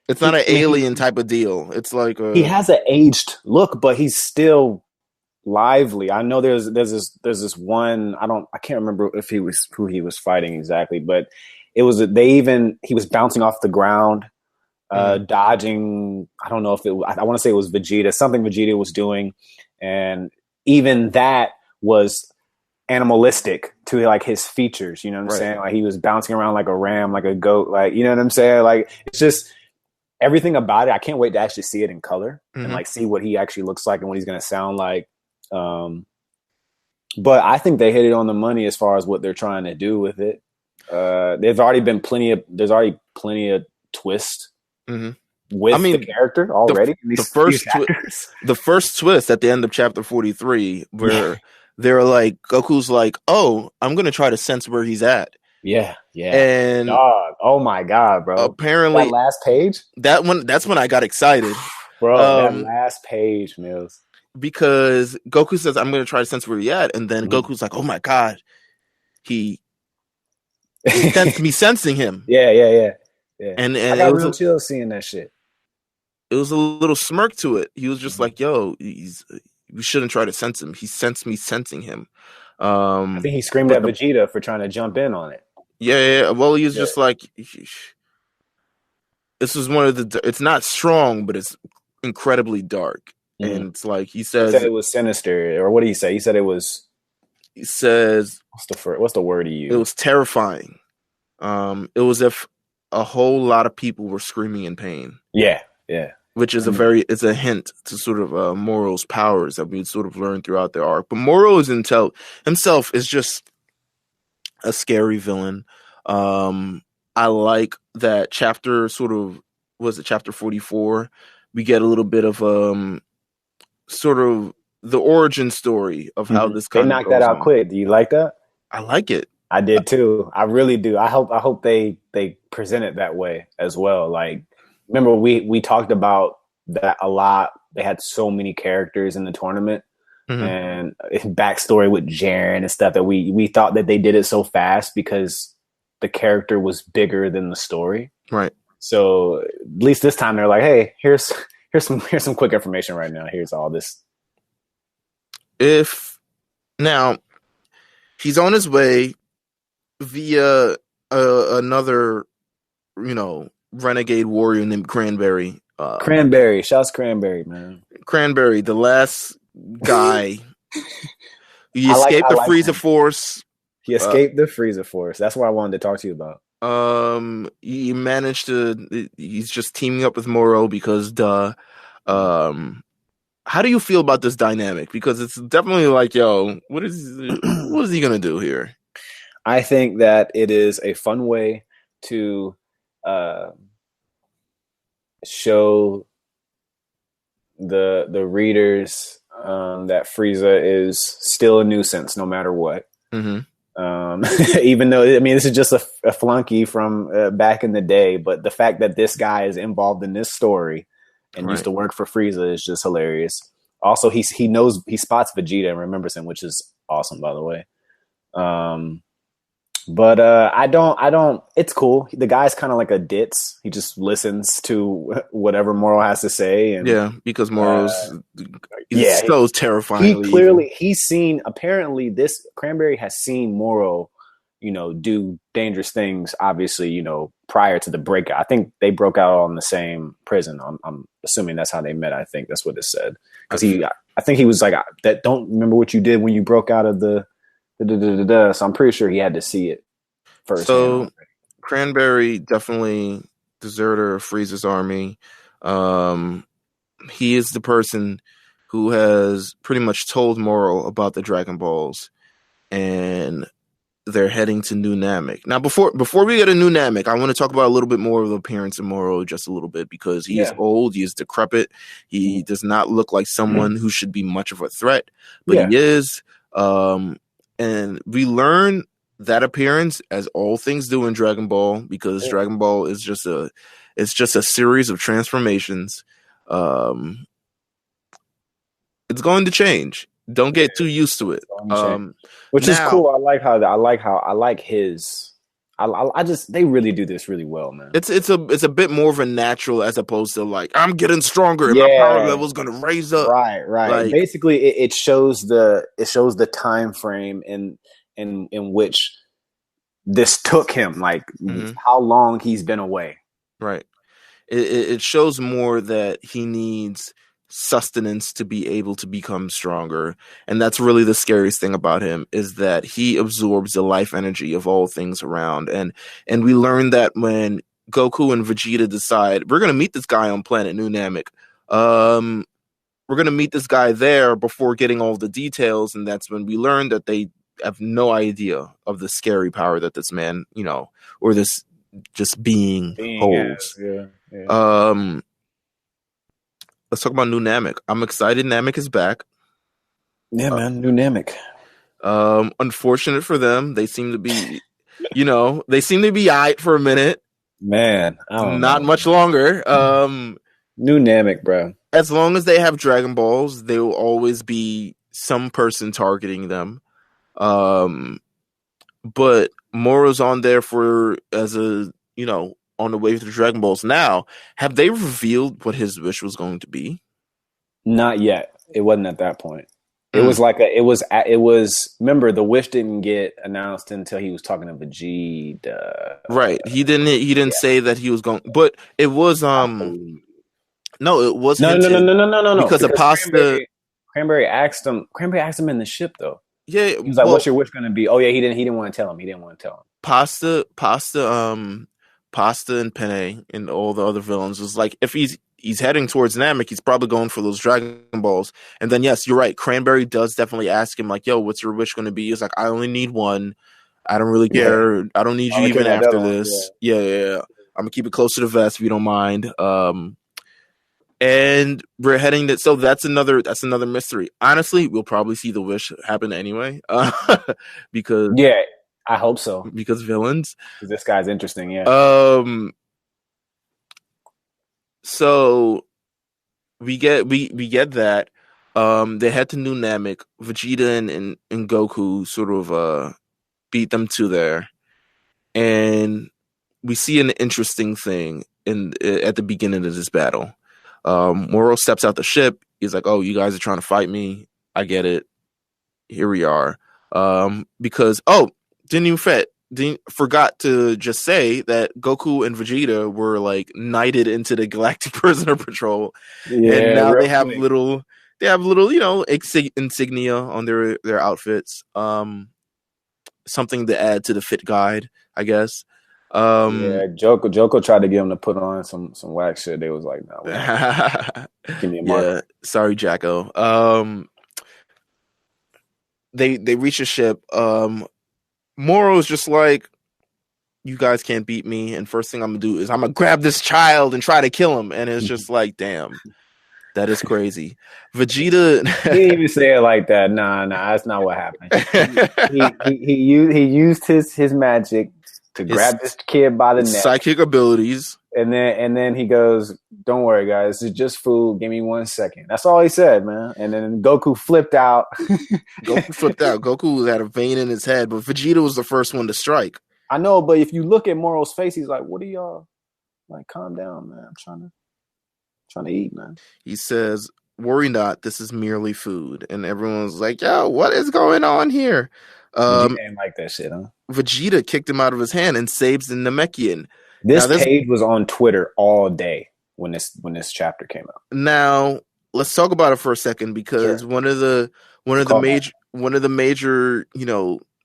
it's not an alien type of deal. It's like he has an aged look, but he's still lively. I know there's this one, I can't remember who he was fighting exactly, but it was he was bouncing off the ground dodging. I don't know if it. I want to say it was Vegeta. Something Vegeta was doing, and even that was animalistic to like his features. You know what I'm saying? Like he was bouncing around like a ram, like a goat. Like you know what I'm saying? Like it's just everything about it. I can't wait to actually see it in color and like see what he actually looks like and what he's going to sound like. But I think they hit it on the money as far as what they're trying to do with it. There's already plenty of twist with the character already. The first twist at the end of chapter 43, where they're like, Goku's like, "Oh, I'm gonna try to sense where he's at." Yeah. And dog, oh my god, bro! Apparently, that last page. That's when I got excited, bro. That last page, Mills. Because Goku says, "I'm going to try to sense where he's at," and then Goku's like, "Oh my god, he sensed me sensing him." Yeah. And I got real chill seeing that shit. It was a little smirk to it. He was just like, "Yo, we shouldn't try to sense him. He sensed me sensing him." I think he screamed at Vegeta for trying to jump in on it. Yeah. Well, he was just like, "This is one of the. It's not strong, but it's incredibly dark." And it's like he said it was sinister, or what did he say? He said it was. He says, "What's the word he used?" It was terrifying. It was if a whole lot of people were screaming in pain. Yeah. Which is it's a hint to sort of Moro's powers that we sort of learn throughout the arc. But Moro himself is just a scary villain. I like that chapter chapter 44. We get a little bit of sort of the origin story of how this kind of knocked that out quick. Do you like that? I like it. I did too. I really do. I hope they present it that way as well. Like, remember we talked about that a lot. They had so many characters in the tournament and backstory with Jaren and stuff that we thought that they did it so fast because the character was bigger than the story. Right. So at least this time they're like, hey, here's some quick information right now. Here's all this. Now he's on his way via another, renegade warrior named Cranberry. Shouts Cranberry, man. Cranberry, the last guy. He escaped the Frieza Force. He escaped the Frieza Force. That's what I wanted to talk to you about. He managed to. He's just teaming up with Moro because how do you feel about this dynamic? Because it's definitely like, yo, what is he gonna do here? I think that it is a fun way to show the readers that Frieza is still a nuisance no matter what. Even though, this is just a flunky from back in the day, but the fact that this guy is involved in this story and used to work for Frieza is just hilarious. Also, he spots Vegeta and remembers him, which is awesome, by the way. But I don't. It's cool. The guy's kind of like a ditz. He just listens to whatever Moro has to say, and because Moro's so terrifying. He's seen. Apparently, this Cranberry has seen Moro, do dangerous things. Obviously, prior to the breakout. I think they broke out on the same prison. I'm assuming that's how they met. I think that's what it said. Because I think he was like, "That don't remember what you did when you broke out of the." So I'm pretty sure he had to see it first. So Cranberry, definitely deserter of Frieza's army. He is the person who has pretty much told Moro about the Dragon Balls, and they're heading to New Namek. Now, before we get to New Namek, I want to talk about a little bit more of the appearance of Moro just a little bit, because he is old, he is decrepit, he does not look like someone who should be much of a threat, but he is. And we learn that appearance, as all things do in Dragon Ball, because Dragon Ball is just a series of transformations. It's going to change. Don't get too used to it. Which is cool. I like his. They really do this really well, man. It's a bit more of a natural, as opposed to like, I'm getting stronger and my power level is going to raise up. Right. Like, basically, it shows the time frame in which this took him, like how long he's been away. Right. it shows more that he needs sustenance to be able to become stronger, and that's really the scariest thing about him, is that he absorbs the life energy of all things around. And we learn that when Goku and Vegeta decide, we're going to meet this guy on planet New Namek, we're going to meet this guy there before getting all the details, and that's when we learn that they have no idea of the scary power that this man, or this just being holds. Let's talk about New Namek. I'm excited Namek is back. Yeah, man, New Namek. Unfortunate for them, they seem to be, they seem to be aight for a minute. Man, not much longer. New Namek, bro. As long as they have Dragon Balls, there will always be some person targeting them. But Moro's on there as a, on the way to the Dragon Balls. Now, have they revealed what his wish was going to be? Not yet. It wasn't at that point. It was like it was. Remember, the wish didn't get announced until he was talking to Vegeta. Right. He didn't say that he was going, but it was no, it was no. Because Pasta Cranberry asked him in the ship though. Yeah, he was like, "What's your wish going to be?" Oh yeah, he didn't want to tell him. Pasta, and Penne and all the other villains was like, if he's heading towards Namek, he's probably going for those Dragon Balls. And then yes, you're right. Cranberry does definitely ask him like, "Yo, what's your wish going to be?" He's like, "I only need one. I don't really care. Yeah. I don't need you even after this. Yeah. I'm gonna keep it close to the vest if you don't mind." And we're heading to, so that's another mystery. Honestly, we'll probably see the wish happen anyway, because I hope so, because villains. This guy's interesting, yeah. So we get that. They head to New Namek. Vegeta and Goku sort of beat them to there, and we see an interesting thing at the beginning of this battle. Moro steps out the ship. He's like, "Oh, you guys are trying to fight me. I get it. Here we are." Because forgot to just say that Goku and Vegeta were like knighted into the Galactic Prisoner Patrol, and now they have little insignia on their outfits. Something to add to the fit guide, I guess. Joko tried to get him to put on some whack shit. They was like, "No, give me a mark." Yeah, sorry, Jacko. They reach a ship. Moro's just like, "You guys can't beat me." And first thing I'm gonna do is I'm gonna grab this child and try to kill him. And it's just like, damn, that is crazy. Vegeta, he didn't even say it like that. Nah, that's not what happened. He used his magic to grab this kid by the neck. Psychic abilities. And then he goes, "Don't worry, guys. It's just food. Give me 1 second." That's all he said, man. And then Goku flipped out. Goku had a vein in his head, but Vegeta was the first one to strike. I know, but if you look at Moro's face, he's like, "What are y'all? Like, calm down, man. I'm trying to eat, man." He says, "Worry not. This is merely food." And everyone's like, "Yo, what is going on here?" Vegeta ain't like that shit, huh? Vegeta kicked him out of his hand and saves the Namekian. This page was on Twitter all day when this chapter came out. Now let's talk about it for a second, because one of the major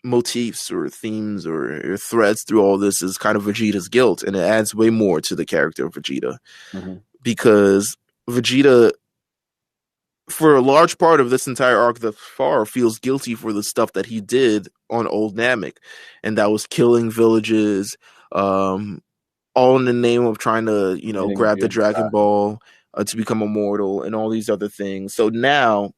motifs or themes or threads through all this is kind of Vegeta's guilt, and it adds way more to the character of Vegeta, because Vegeta, for a large part of this entire arc thus far, feels guilty for the stuff that he did on Old Namek, and that was killing villages, all in the name of trying to, grab the Dragon Ball to become immortal and all these other things. So now,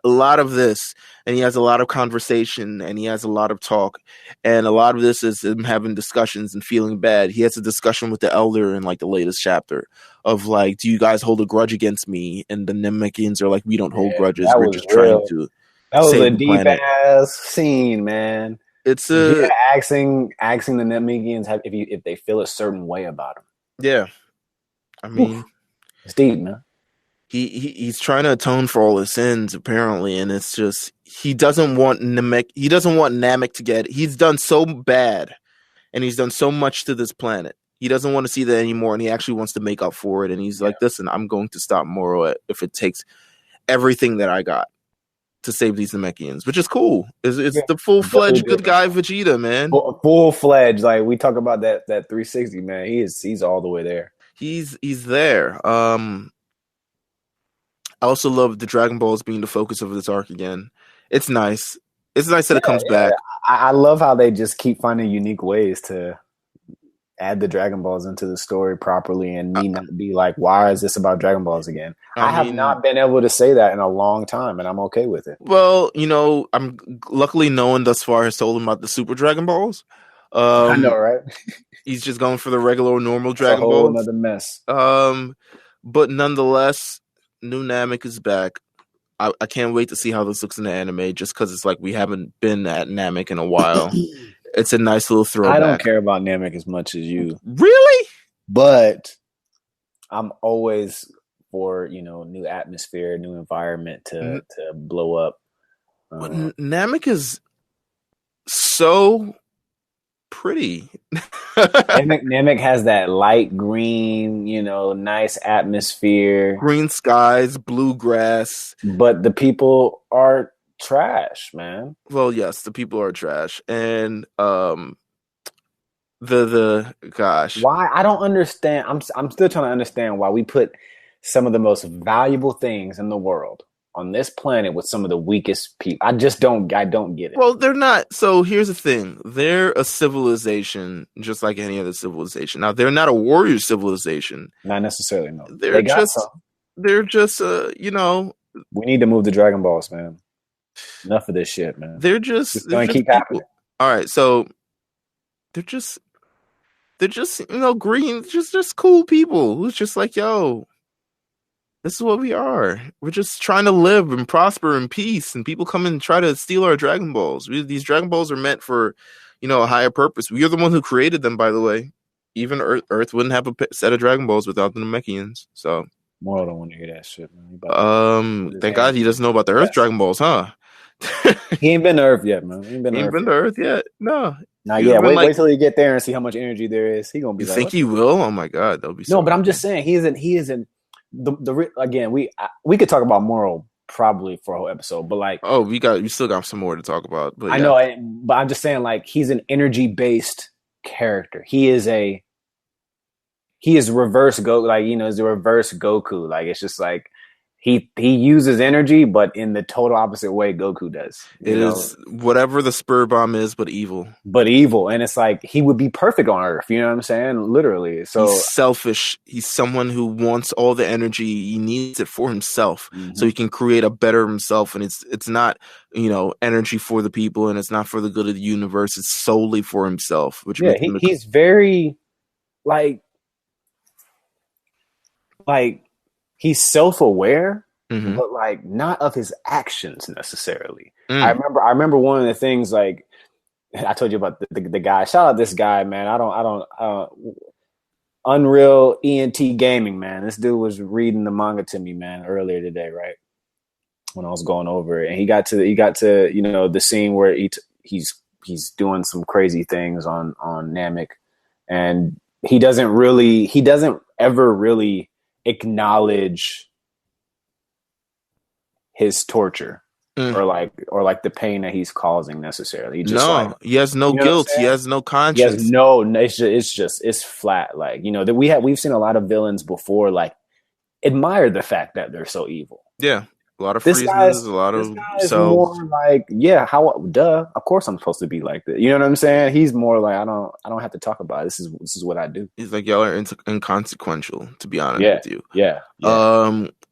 a lot of this, and he has a lot of conversation, and he has a lot of talk, and a lot of this is him having discussions and feeling bad. He has a discussion with the Elder in like the latest chapter of like, "Do you guys hold a grudge against me?" And the Namekians are like, "We don't hold grudges. We're just trying to." That was a deep ass scene, man. It's asking the Namekians if they feel a certain way about him. Yeah, I mean, it's deep, man. He's trying to atone for all his sins, apparently, and it's just he doesn't want Namek. He doesn't want Namek to get. He's done so bad, and he's done so much to this planet, He doesn't want to see that anymore, and he actually wants to make up for it. And he's like, listen, I'm going to stop Moro if it takes everything that I got to save these Namekians, which is cool. It's the full-fledged good guy Vegeta, man. Full-fledged. Like, we talk about that 360, man. He's all the way there. He's there. I also love the Dragon Balls being the focus of this arc again. It's nice. It's nice that it comes back. I love how they just keep finding unique ways to add the Dragon Balls into the story properly and me not be like, why is this about Dragon Balls again? I have not been able to say that in a long time, and I'm okay with it. Well, I'm luckily no one thus far has told him about the Super Dragon Balls. I know, right? He's just going for the regular or normal Dragon Balls. Another mess. But nonetheless, new Namek is back. I can't wait to see how this looks in the anime, just because it's like we haven't been at Namek in a while. It's a nice little throwback. I don't care about Namek as much as you. Really? But I'm always for, new atmosphere, new environment to blow up. But Namek is so pretty. Namek has that light green, nice atmosphere. Green skies, blue grass. But the people are trash, man. Well, yes, the people are trash. And the gosh. Why? I don't understand. I'm still trying to understand why we put some of the most valuable things in the world on this planet with some of the weakest people. I don't get it. Well, they're not. So here's the thing. They're a civilization just like any other civilization. Now, they're not a warrior civilization. Not necessarily, no. They're just we need to move the Dragon Balls, man. Enough of this shit, man. They're just going to keep happening. All right, so they're just green, just cool people who's just like, yo, this is what we are. We're just trying to live and prosper in peace, and people come and try to steal our Dragon Balls. These Dragon Balls are meant for, a higher purpose. We are the one who created them, by the way. Even Earth wouldn't have a set of Dragon Balls without the Namekians. So Moro don't want to hear that shit, man. Thank God he doesn't know about the Earth Dragon Balls, huh? He ain't been to Earth yet, man. He ain't been to Earth yet. No. Not yet. Wait till you get there and see how much energy there is. He gonna be. You think he will? Oh my God, that'll be. No, but I'm just saying he isn't. Again, we could talk about Moro probably for a whole episode, but like, we still got some more to talk about. But I know, but I'm just saying, like, he's an energy based character. He is reverse Goku, like, is the reverse Goku. Like, it's just like he uses energy, but in the total opposite way Goku does. It is whatever the spur bomb is, but evil. And it's like he would be perfect on Earth. You know what I'm saying? Literally. So he's selfish. He's someone who wants all the energy. He needs it for himself, so he can create a better himself. And it's not energy for the people, and it's not for the good of the universe. It's solely for himself. Which he's very like he's self-aware, but like not of his actions necessarily. I remember one of the things, like I told you about the guy. Shout out this guy, man. I don't Unreal ENT Gaming, man. This dude was reading the manga to me, man, earlier today, right? When I was going over it, and he got to the scene where he's doing some crazy things on Namek, and he doesn't ever really acknowledge his torture or like the pain that he's causing necessarily. He has no guilt. He has no conscience. It's flat. Like, that we've seen a lot of villains before, like, admire the fact that they're so evil. Yeah. A lot of reasons, a lot of more like, of course I'm supposed to be like this. You know what I'm saying? He's more like, I don't have to talk about it. This is what I do. He's like, y'all are inconsequential, to be honest with you. Yeah.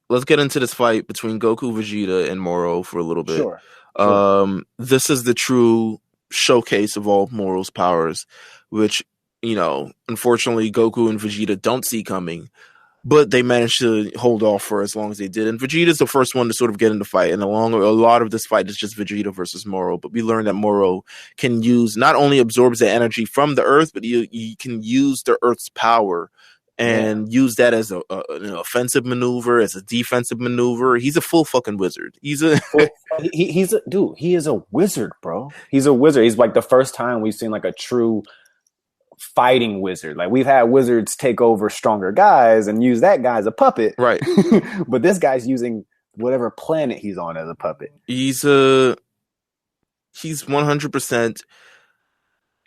Let's get into this fight between Goku, Vegeta, and Moro for a little bit. Sure. This is the true showcase of all Moro's powers, which, unfortunately Goku and Vegeta don't see coming. But they managed to hold off for as long as they did. And Vegeta's the first one to sort of get in the fight. And a lot of this fight is just Vegeta versus Moro. But we learned that Moro can not only absorbs the energy from the Earth, but he can use the Earth's power and use that as an offensive maneuver, as a defensive maneuver. He's a full fucking wizard. He is a wizard, bro. He's a wizard. He's like the first time we've seen like a true fighting wizard. Like we've had wizards take over stronger guys and use that guy as a puppet. Right. But this guy's using whatever planet he's on as a puppet. He's 100%.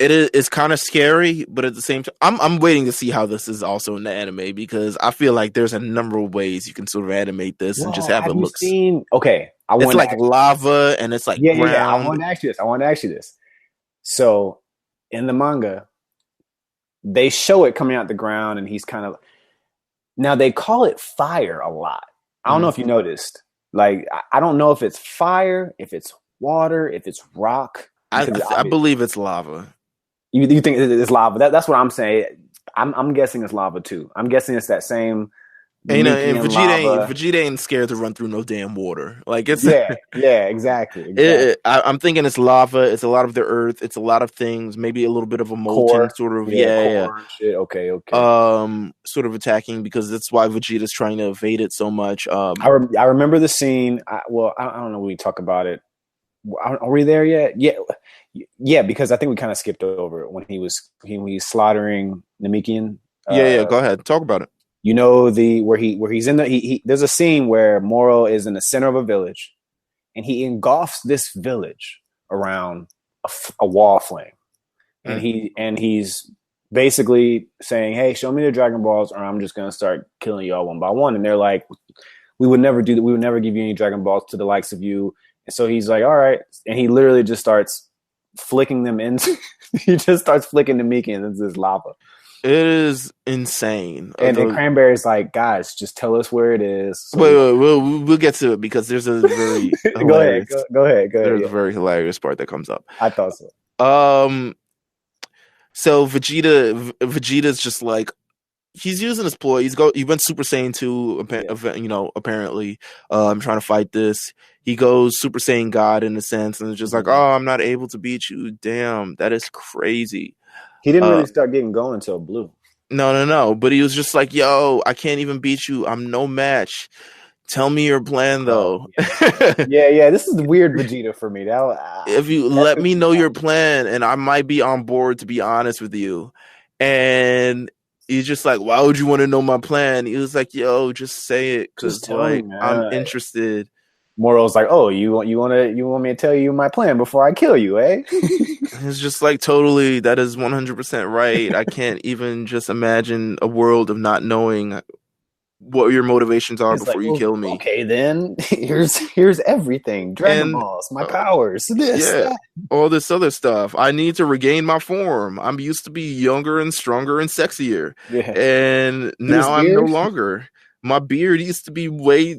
It's kind of scary, but at the same time, I'm waiting to see how this is also in the anime, because I feel like there's a number of ways you can sort of animate this and just have it look. Okay, it's like lava and it's like ground. Yeah. I wanted to ask you this. So in the manga, they show it coming out the ground, and he's kind of, now they call it fire a lot. I don't know if you noticed. Like I don't know if it's fire, if it's water, if it's rock. I believe it's lava. You think it's lava? That's what I'm saying. I'm guessing it's lava too. I'm guessing it's that same. And Vegeta ain't scared to run through no damn water. Like it's exactly. I'm thinking it's lava. It's a lot of the earth. It's a lot of things. Maybe a little bit of a molten sort of shit. Okay. Sort of attacking, because that's why Vegeta's trying to evade it so much. I remember the scene. I don't know when we talk about it. Are we there yet? Yeah, because I think we kind of skipped over it when he was slaughtering Namekian. Go ahead, talk about it. You know, where he's in the there's a scene where Moro is in the center of a village, and he engulfs this village around a wall flame, and he's basically saying, "Hey, show me the Dragon Balls, or I'm just gonna start killing y'all one by one." And they're like, "We would never do that. We would never give you any Dragon Balls to the likes of you." And so he's like, all right. And he literally just starts flicking them into, he just starts flicking the Miki into this lava. It is insane. And then Cranberry's like, guys, just tell us where it is. So we'll get to it, because there's a very go ahead. There's a very hilarious part that comes up. I thought so. So Vegeta's just like, he's using his ploy. He went Super Saiyan 2, apparently. I'm trying to fight this. He goes Super Saiyan God in a sense, and it's just like, oh, I'm not able to beat you. Damn, that is crazy. He didn't really start getting going until Blue. No. But he was just like, yo, I can't even beat you. I'm no match. Tell me your plan, though. Yeah. This is weird Vegeta for me. If you let me know your plan, and I might be on board, to be honest with you. And he's just like, why would you want to know my plan? He was like, yo, just say it, because like I'm interested. Moro's like, oh, you want me to tell you my plan before I kill you, eh? It's just like, totally, that is 100% right. I can't even just imagine a world of not knowing what your motivations are before you kill me. Okay, then here's everything. Dragon Balls, my powers, that. All this other stuff. I need to regain my form. I'm used to be younger and stronger and sexier. Yeah. And now I'm no longer. My beard used to be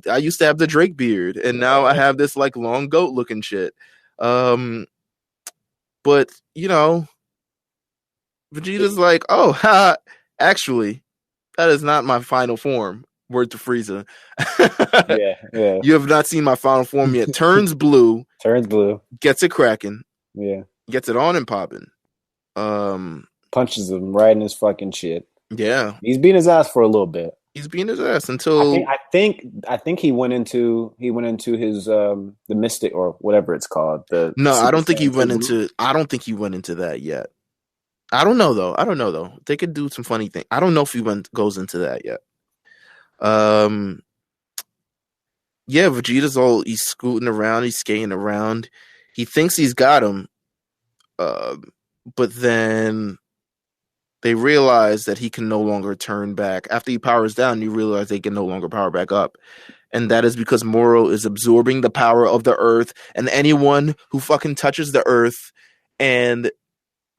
I used to have the Drake beard, and now I have this like long goat looking shit. But Vegeta's like, oh, actually, that is not my final form. Word to Frieza. Yeah. You have not seen my final form yet. Turns blue. Gets it cracking. Yeah. Gets it on and popping. Punches him right in his fucking shit. Yeah. He's beating his ass for a little bit. He's beating his ass until I think he went into his the Mystic, or whatever it's called. I don't think he went into that yet. I don't know though. They could do some funny thing. I don't know if he goes into that yet. Vegeta's he's scooting around, he's skating around. He thinks he's got him. But then they realize that he can no longer turn back. After he powers down, you realize they can no longer power back up. And that is because Moro is absorbing the power of the earth, and anyone who fucking touches the earth and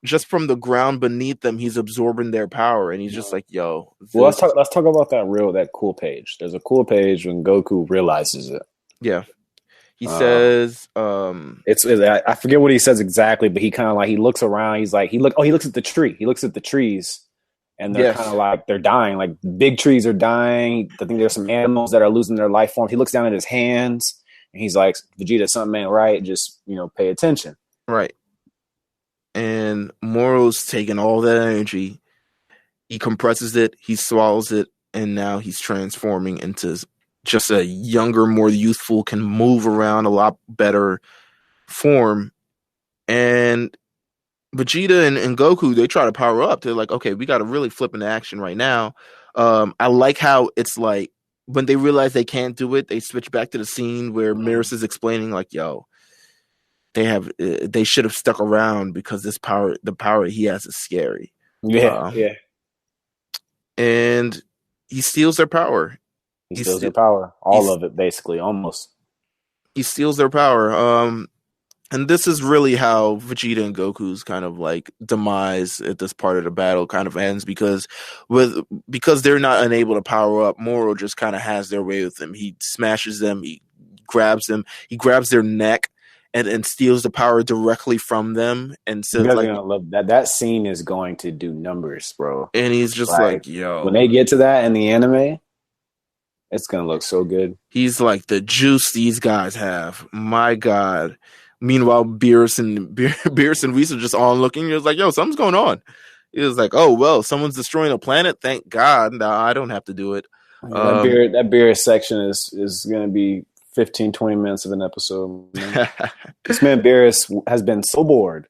just from the ground beneath them, he's absorbing their power. And he's just like, yo. Well, let's talk about that cool page. There's a cool page when Goku realizes it. Yeah. He says, I forget what he says exactly, but he kind of like, he looks around. He's like, he looks at the tree. He looks at the trees, and they're kind of like, they're dying. Like big trees are dying. I think there's some animals that are losing their life form. He looks down at his hands, and he's like, Vegeta, something ain't right. Just, pay attention. Right. And Moro's taking all that energy. He compresses it. He swallows it. And now he's transforming into just a younger, more youthful, can move around a lot better form. And Vegeta and Goku, they try to power up. They're like, okay, we got to really flip into action right now. I like how it's like when they realize they can't do it, they switch back to the scene where Miris is explaining, like, yo, they should have stuck around because the power he has is scary. Yeah, yeah. And he steals their power. He steals their power. All of it, basically, almost. He steals their power. And this is really how Vegeta and Goku's kind of like demise at this part of the battle kind of ends, because they're not unable to power up, Moro just kind of has their way with them. He smashes them, he grabs their neck and steals the power directly from them. And so like, gonna love that scene is going to do numbers, bro. And he's just like, yo, when they get to that in the anime, it's gonna look so good. He's like, the juice these guys have, my God. Meanwhile, Beerus and Whis are just all looking. He was like, yo, something's going on. He was like, oh, well, someone's destroying a planet. Thank God. No, I don't have to do it. That Beerus section is going to be 15, 20 minutes of an episode. This man Beerus has been so bored.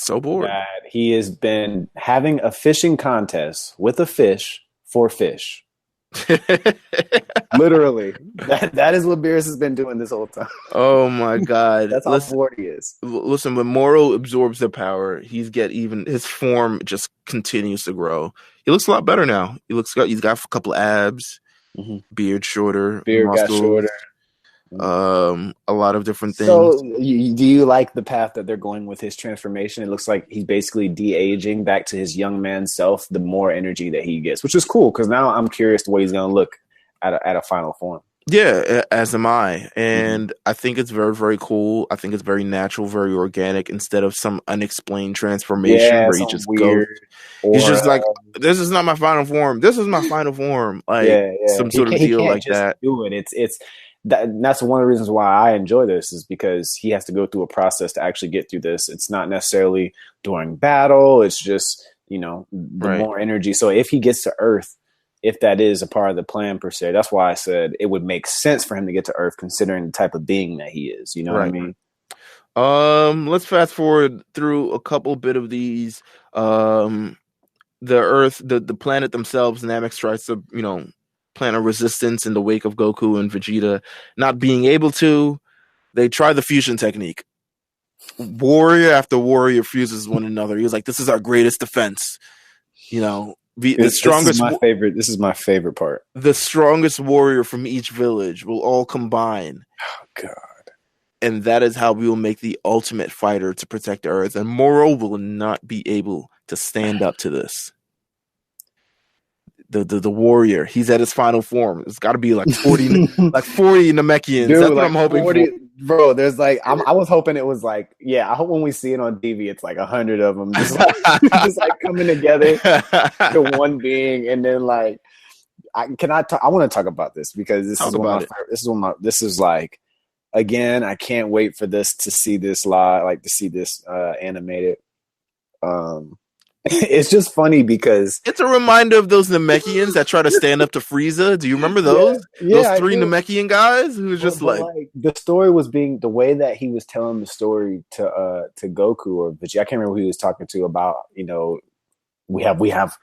That he has been having a fishing contest with a fish for fish. Literally, that is what Beerus has been doing this whole time. Oh my God, that's how bored he is. Listen, when Moro absorbs the power, his form just continues to grow. He looks a lot better now. He's got a couple abs, beard got shorter. A lot of different things. So, do you like the path that they're going with his transformation? It looks like he's basically de-aging back to his young man self. The more energy that he gets, which is cool, because now I'm curious the way he's going to look at a final form. Yeah, as am I, and I think it's very, very cool. I think it's very natural, very organic, instead of some unexplained transformation where he just goes. He's just like, "This is not my final form. This is my final form." Like some sort of deal like that. Do it. That's one of the reasons why I enjoy this, is because he has to go through a process to actually get through this. It's not necessarily during battle. It's just, the more energy. So if he gets to Earth, if that is a part of the plan per se, that's why I said it would make sense for him to get to Earth, considering the type of being that he is. You know what I mean? Let's fast forward through a couple bit of these. The Earth, the planet themselves, Namek tries to, plan a resistance in the wake of Goku and Vegeta not being able to. They try the fusion technique. Warrior after warrior fuses one another. He was like, "This is our greatest defense." The strongest. This is my favorite part. The strongest warrior from each village will all combine. Oh God! And that is how we will make the ultimate fighter to protect Earth. And Moro will not be able to stand up to this. The warrior, he's at his final form. It's got to be like 40 Namekians. Dude, that's what I'm hoping 40, for. Bro, there's like, I was hoping it was like, I hope when we see it on TV, it's like 100 of them just like coming together to one being. And then like, I want to talk about this, because this is like, again, I can't wait for this, to see this live, like to see this animated. It's just funny because it's a reminder of those Namekians that try to stand up to Frieza. Do you remember those? Those three Namekian guys who was just like the story was being, the way that he was telling the story to Goku or Vegeta. I can't remember who he was talking to about, we have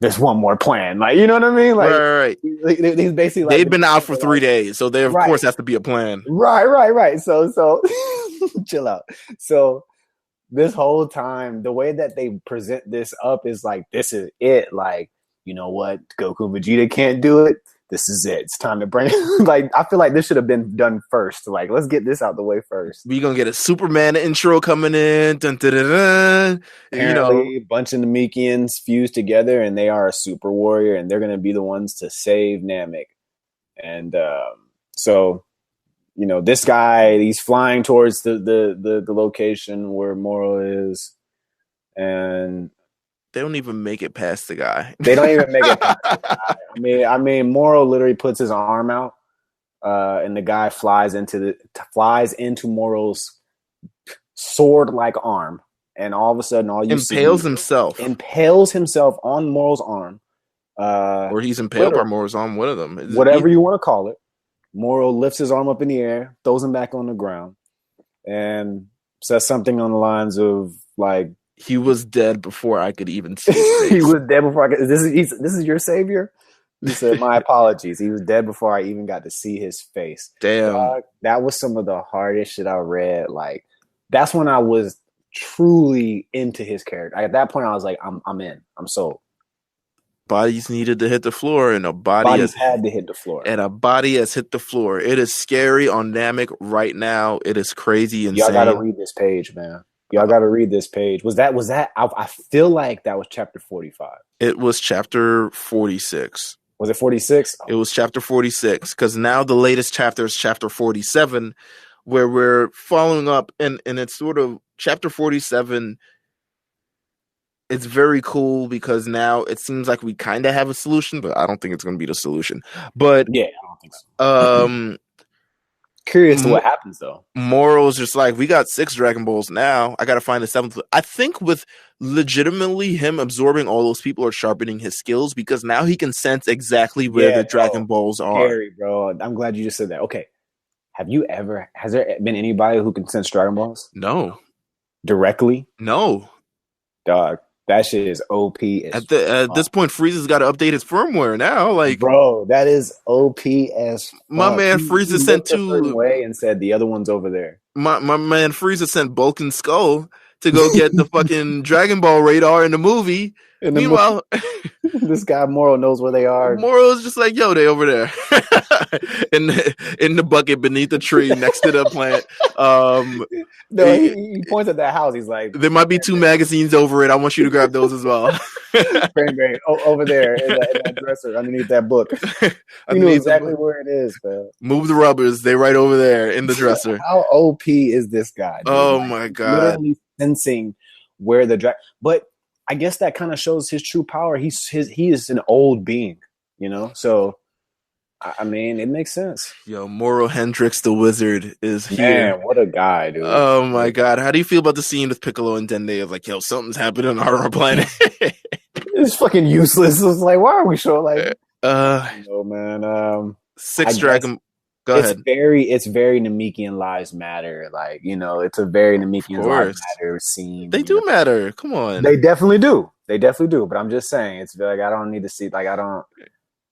there's one more plan. Like, you know what I mean? Like, right. He's basically like, they've been out for 3 days, so there of course has to be a plan. Right. So chill out. So this whole time, the way that they present this up is like, this is it. Like, you know what? Goku and Vegeta can't do it. This is it. It's time to bring it. Like, I feel like this should have been done first. Like, let's get this out the way first. We're going to get a Superman intro coming in. Dun, dun, dun, dun. Apparently, a bunch of Namekians fused together, and they are a super warrior, and they're going to be the ones to save Namek. And so... this guy, he's flying towards the location where Moro is, and they don't even make it past the guy. They don't even make it past the guy. I mean, Moro literally puts his arm out, and the guy flies into Moro's sword-like arm, and all of a sudden, impales himself on Moro's arm, or he's impaled by Moro's arm. One of them, whatever you want to call it. Moro lifts his arm up in the air, throws him back on the ground, and says something on the lines of, Like he was dead before I could even see his face. He was dead before I could. This is your savior. He said, "My apologies." He was dead before I even got to see his face. Damn, Dog, that was some of the hardest shit I read. Like, that's when I was truly into his character. At that point, I was like, I'm in. I'm sold. Bodies needed to hit the floor, and Bodies had to hit the floor, and a body has hit the floor. It is scary on Namek right now. It is crazy insane. Y'all got to read this page, man. Y'all got to read this page. Was that? I feel like that was chapter 45. It was chapter 46. Was it 46? It was chapter 46, because now the latest chapter is chapter 47, where we're following up, and it's sort of chapter 47. It's very cool because now it seems like we kind of have a solution, but I don't think it's going to be the solution. But yeah, I don't think so. Curious to what happens though. Moro's just like, we got 6 Dragon Balls now. I got to find the 7th. I think with legitimately him absorbing all those people or sharpening his skills, because now he can sense exactly where the Dragon Balls are. Scary, bro. I'm glad you just said that. Okay. Has there been anybody who can sense Dragon Balls? No. Directly? No. Dog. That shit is OP. At this point, Frieza's got to update his firmware now. Like, bro, that is OP as fuck. My man Frieza sent 2 way and said the other one's over there. My man Frieza sent Bulk and Skull to go get the fucking Dragon Ball radar in the movie. Meanwhile, this guy Moro knows where they are. Moro's just like, yo, they over there in the bucket beneath the tree next to the plant. No, he points at that house. He's like, there might be 2 magazines over it. I want you to grab those as well. Cranberry over there in that dresser underneath that book. You know exactly where it is, man. Move the rubbers. They right over there in the dresser. How OP is this guy? Dude? Oh my god! Literally sensing where the but I guess that kind of shows his true power. He is an old being, you know. So I mean, it makes sense. Yo, Moro Hendrix, the wizard, is here. Man, what a guy, dude. Oh my god. How do you feel about the scene with Piccolo and Dende of like, yo, something's happening on our planet? It's fucking useless. It's like, why are we showing like man. 6 Dragon. Go ahead. It's very Namekian lives matter. Like, you know, it's a very Namekian lives matter scene. They do matter. Come on. They definitely do. But I'm just saying, it's like, I don't need to see, like, I don't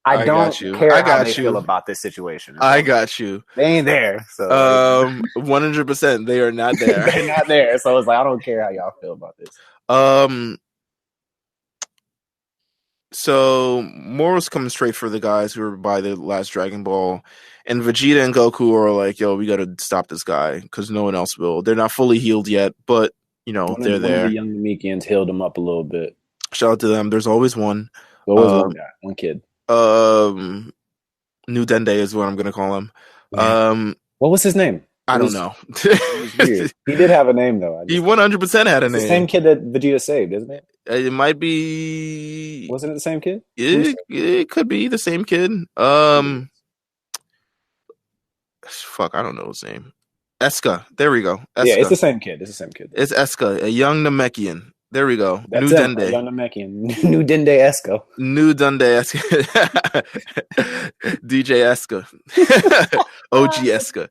care how they feel about this situation. I got you. They ain't there. So 100%. They are not there. They're not there. So it's like, I don't care how y'all feel about this. So Moro's coming straight for the guys who are by the last Dragon Ball, and Vegeta and Goku are like, yo, we got to stop this guy because no one else will. They're not fully healed yet, but you know, they're there. One of the young Namekians healed him up a little bit. Shout out to them. There's always one. One guy, one kid. New Dende is what I'm gonna call him. Yeah. What was his name? I don't know. He did have a name though. He 100% had a name. The same kid that Vegeta saved, isn't it? It might be. Wasn't it the same kid? It could be the same kid. Fuck, I don't know his name. Eska. There we go. Eska. Yeah, it's the same kid. It's Eska, a young Namekian. There we go. That's New Dende. Young Namekian. New Dende Eska. New Dende Eska. DJ Eska. OG Eska.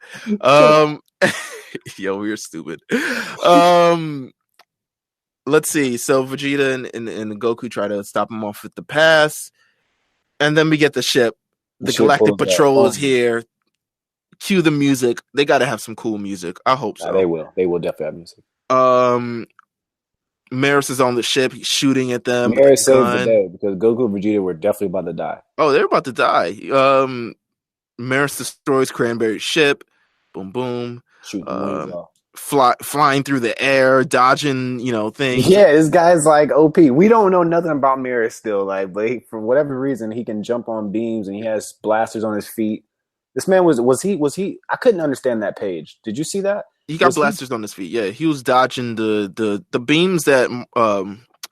Yo, we're stupid. Let's see. So Vegeta and Goku try to stop him off with the pass. And then we get the ship. The Galactic Patrol is here. Cue the music. They got to have some cool music. I hope so. They will. They will definitely have music. Maris is on the ship. He's shooting at them. Maris saves the day because Goku and Vegeta were definitely about to die. Oh, they're about to die. Maris destroys Cranberry's ship. Boom, boom. Shooting off. Flying through the air, dodging, things. Yeah, this guy's like OP. We don't know nothing about Maris still, like, but for whatever reason, he can jump on beams and he has blasters on his feet. This man was he? I couldn't understand that page. Did you see that? He got blasters on his feet. Yeah, he was dodging the beams that.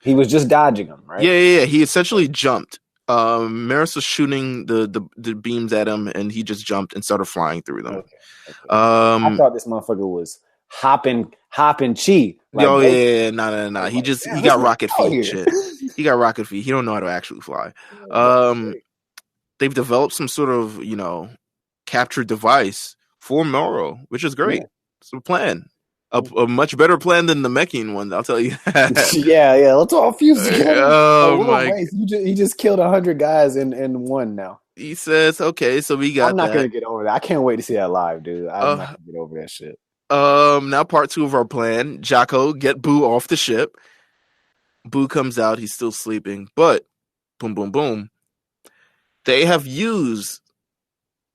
He was just dodging them, right? Yeah. He essentially jumped. Maris was shooting the beams at him, and he just jumped and started flying through them. Okay. I thought this motherfucker was hopping chi. Like, no. He got rocket feet and shit. He got rocket feet. He don't know how to actually fly. They've developed some sort of capture device for Moro, which is great. Yeah. It's a plan. A much better plan than the Namekian one, I'll tell you that. Yeah. Let's all fuse together. Oh my! He just killed 100 guys in one now. He says, "Okay, so we got I'm not that." gonna get over that. I can't wait to see that live, dude. I'm not gonna get over that shit. Now part 2 of our plan: Jocko, get Boo off the ship. Boo comes out. He's still sleeping, but boom, boom, boom. They have used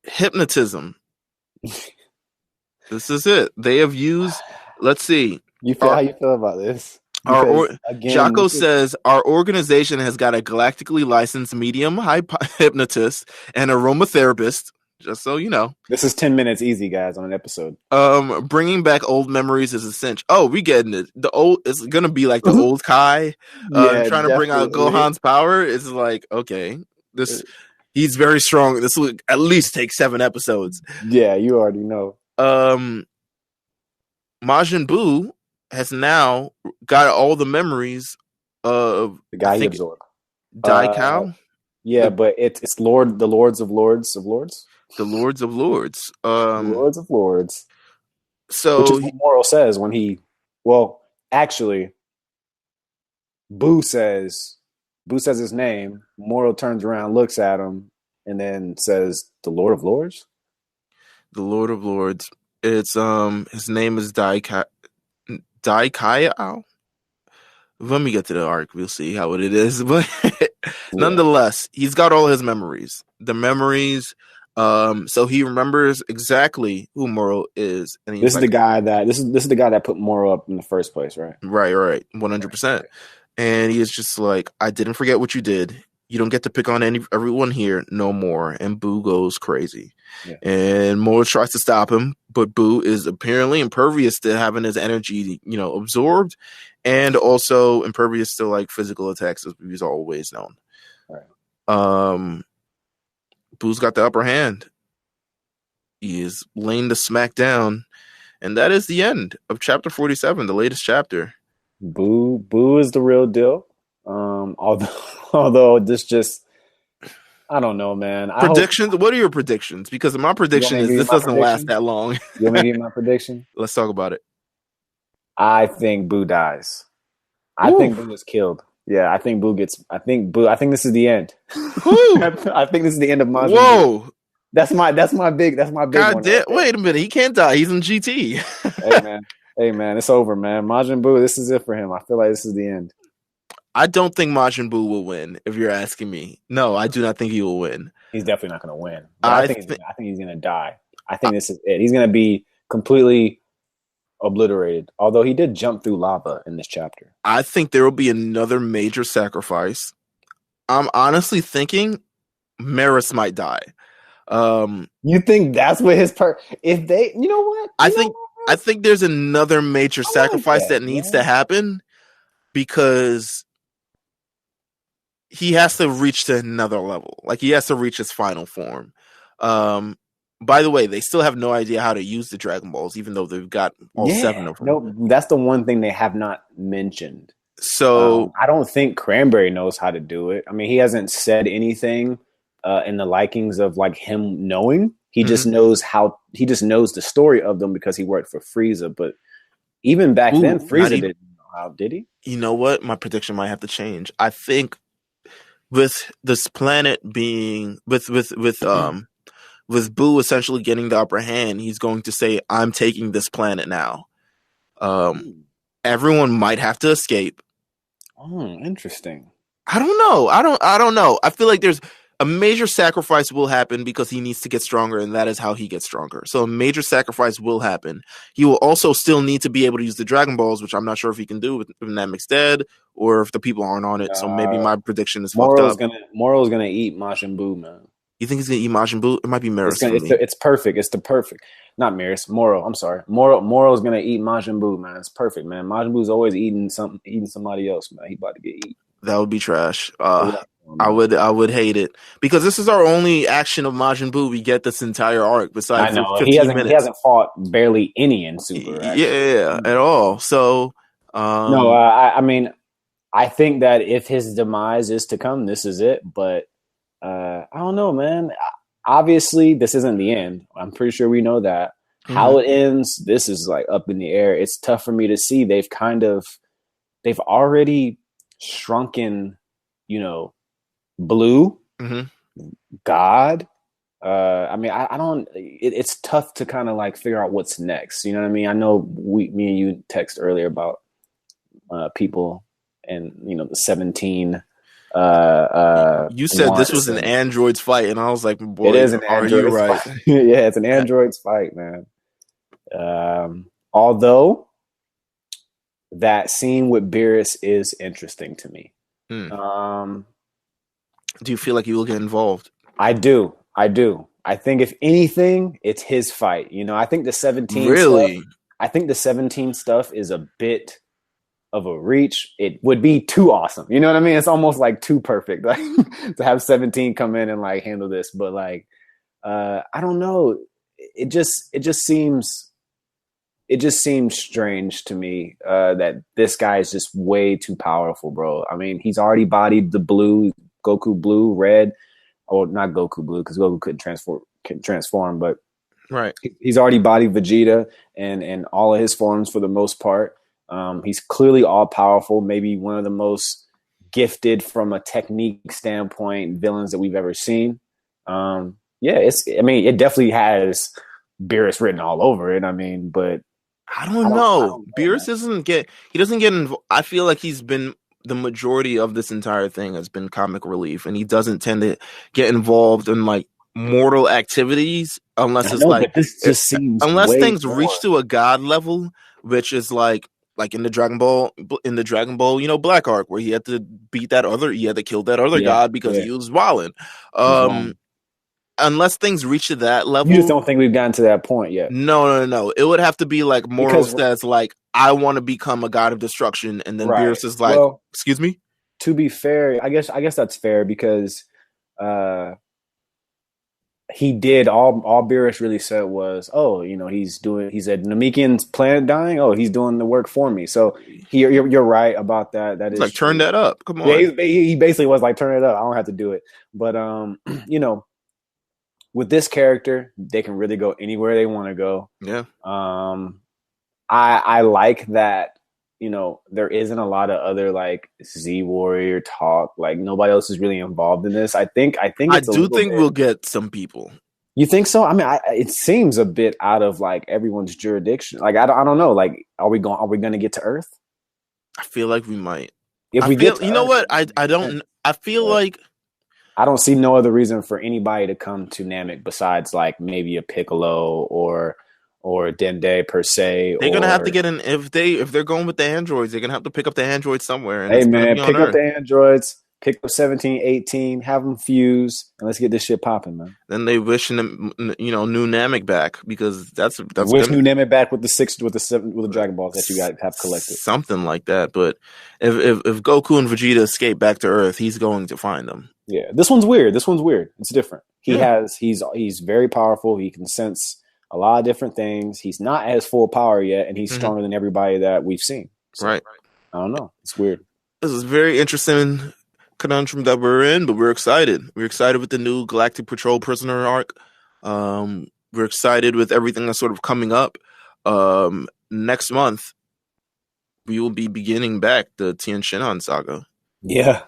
hypnotism. This is it. They have used. Let's see. How you feel about this? Jocko says our organization has got a galactically licensed medium hypnotist and aromatherapist. Just so you know, this is 10 minutes easy, guys, on an episode. Bringing back old memories is a cinch. Oh, we getting it. It's gonna be like the old Kai. Trying to bring out Gohan's power. It's like, okay, he's very strong. This will at least take 7 episodes. Yeah, you already know. Majin Buu has now got all the memories of the guy he absorbed. Daikao? But it's the Lords of Lords of Lords. The Lords of Lords. Lords of Lords. So which is what Moro says when actually Buu says his name. Moro turns around, looks at him, and then says, "The Lord of Lords." The Lord of Lords. It's his name is Daikao. Let me get to the arc. We'll see how it is. But nonetheless, he's got all his memories. The memories. So he remembers exactly who Moro is. And this is the guy that put Moro up in the first place, right? Right. 100%. And he is just like, I didn't forget what you did. You don't get to pick on everyone here no more. And Boo goes crazy. Yeah. And Moro tries to stop him, but Boo is apparently impervious to having his energy, absorbed, and also impervious to like physical attacks, as he's always known. Right. Boo's got the upper hand. He is laying the smack down, and that is the end of chapter 47, the latest chapter. Boo is the real deal. Although this just, I don't know, man. Predictions? What are your predictions? Because my prediction is this doesn't last that long. You want me to give my prediction? Let's talk about it. I think Boo dies. I think Boo is killed. Yeah, I think Boo gets. I think this is the end. I think this is the end of Majin. Whoa, Boo. That's my big. God one. Right, wait a minute, he can't die. He's in GT. Hey man, it's over, man. Majin Buu, this is it for him. I feel like this is the end. I don't think Majin Buu will win. If you're asking me, no, I do not think he will win. He's definitely not going to win. I think he's going to die. I think this is it. He's going to be completely obliterated. Although he did jump through lava in this chapter. I think there will be another major sacrifice. I'm honestly thinking Maris might die. You think that's what if they, you know what? I think there's another major sacrifice that needs to happen because he has to reach to another level. Like he has to reach his final form. By the way, they still have no idea how to use the Dragon Balls, even though they've got all 7 of them. No, that's the one thing they have not mentioned. So I don't think Cranberry knows how to do it. I mean, he hasn't said anything in the likings of like him knowing. He just knows the story of them because he worked for Frieza. But even back then, Frieza didn't know how, did he? You know what? My prediction might have to change. I think with this planet being with Boo essentially getting the upper hand, he's going to say, "I'm taking this planet now." Everyone might have to escape. Oh, interesting. I don't know. I don't know. I feel like there's a major sacrifice will happen because he needs to get stronger, and that is how he gets stronger. So a major sacrifice will happen. He will also still need to be able to use the Dragon Balls, which I'm not sure if he can do with Namek's dead or if the people aren't on it. So maybe my prediction is fucked up. Moro's gonna eat Majin Buu, man. You think he's gonna eat Majin Buu? It might be Maris. It's perfect. It's the perfect. Not Maris. Moro. I'm sorry. Moro's gonna eat Majin Buu, man. It's perfect, man. Majin Buu's always eating somebody else, man. He about to get eaten. That would be trash. I would hate it because this is our only action of Majin Buu we get this entire arc. Besides, I know he hasn't fought barely any in Super. Yeah, at all. So no, I mean, I think that if his demise is to come, this is it. But I don't know, man. Obviously, this isn't the end. I'm pretty sure we know that. How it ends, this is like up in the air. It's tough for me to see. They've already shrunken, Blue, God. I mean, I don't. It's tough to kind of like figure out what's next. You know what I mean? I know me and you text earlier about people and the 17. You said this was an android's fight, and I was like, "Boy, it is an android's right?" Fight. Yeah, it's an android's fight, man. Although that scene with Beerus is interesting to me. Do you feel like you will get involved? I do. I think if anything, it's his fight. I think the 17 really. Stuff, I think the 17 stuff is a bit of a reach. It would be too awesome. You know what I mean? It's almost like too perfect, like to have 17 come in and like handle this. But like, I don't know. It just seems strange to me that this guy is just way too powerful, bro. I mean, he's already bodied the Goku Blue, Red, or not Goku Blue because Goku couldn't transform, but right. He's already bodied Vegeta and all of his forms for the most part. He's clearly all powerful, maybe one of the most gifted from a technique standpoint villains that we've ever seen. It definitely has Beerus written all over it. I mean, but I don't know. Beerus doesn't get involved. I feel like he's been the majority of this entire thing has been comic relief, and he doesn't tend to get involved in like mortal activities unless unless things reach to a god level, which is like in the Dragon Ball, Black Arc, where he had to kill that other god because he was wilding. Unless things reach to that level, you just don't think we've gotten to that point yet. No. It would have to be like Moro says, like, I want to become a god of destruction, and then Beerus is like, excuse me. To be fair, I guess that's fair because he did all Beerus really said was, he said Namekian's planet dying. Oh, he's doing the work for me. So you're right about that. That is like turn that up. Come on. Yeah, he basically was like, turn it up. I don't have to do it. But with this character, they can really go anywhere they want to go. Yeah. I like that. There isn't a lot of other like Z Warrior talk. Like nobody else is really involved in this. I think we'll get some people. You think so? I mean, it seems a bit out of like everyone's jurisdiction. Like I don't know. Like, are we going to get to Earth? I feel like we might. If we get, know what? I don't. I feel like I don't see no other reason for anybody to come to Namek besides like maybe a Piccolo or Dende per se. They're gonna have to get in if they're going with the androids. They're gonna have to pick up the androids somewhere. And hey man, pick up the androids. Pick up 17, 18, have them fuse, and let's get this shit popping, man. Then they wish them, new Namek back because that's new Namek back with the Dragon Balls that you got have collected, something like that. But if Goku and Vegeta escape back to Earth, he's going to find them. Yeah, this one's weird. It's different. He's very powerful. He can sense a lot of different things. He's not at his full power yet, and he's stronger than everybody that we've seen. So, right. I don't know. It's weird. This is very interesting conundrum that we're in, but we're excited. We're excited with the new Galactic Patrol prisoner arc. We're excited with everything that's sort of coming up. Next month, we will be beginning back the Tien Shinhan saga. Yeah.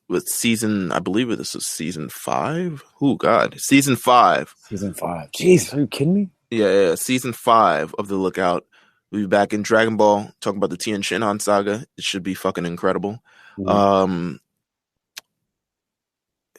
With season, I believe this is season 5. Oh God, season 5. Season 5. Jeez, are you kidding me? Yeah. Season 5 of the Lookout. We'll be back in Dragon Ball talking about the Tien Shinhan saga. It should be fucking incredible. Mm-hmm.